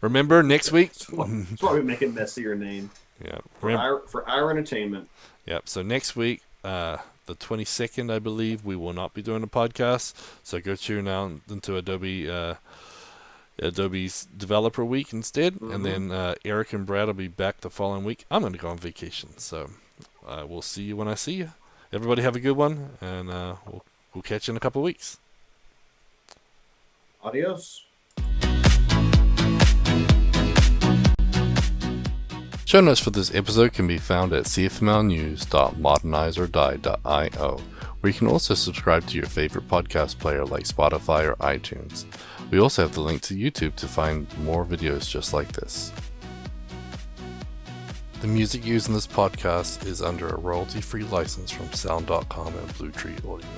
remember, next week. That's why we make a mess of your name. Yeah. For our entertainment. Yep. So next week, the 22nd, I believe, we will not be doing a podcast. So go tune out into Adobe's Developer Week instead. Mm-hmm. And then Eric and Brad will be back the following week. I'm going to go on vacation. So we'll see you when I see you. Everybody have a good one, and we'll catch you in a couple of weeks. Adios. Show notes for this episode can be found at cfmlnews.modernizeordie.io, where you can also subscribe to your favorite podcast player like Spotify or iTunes. We also have the link to YouTube to find more videos just like this. The music used in this podcast is under a royalty-free license from Sound.com and Blue Tree Audio.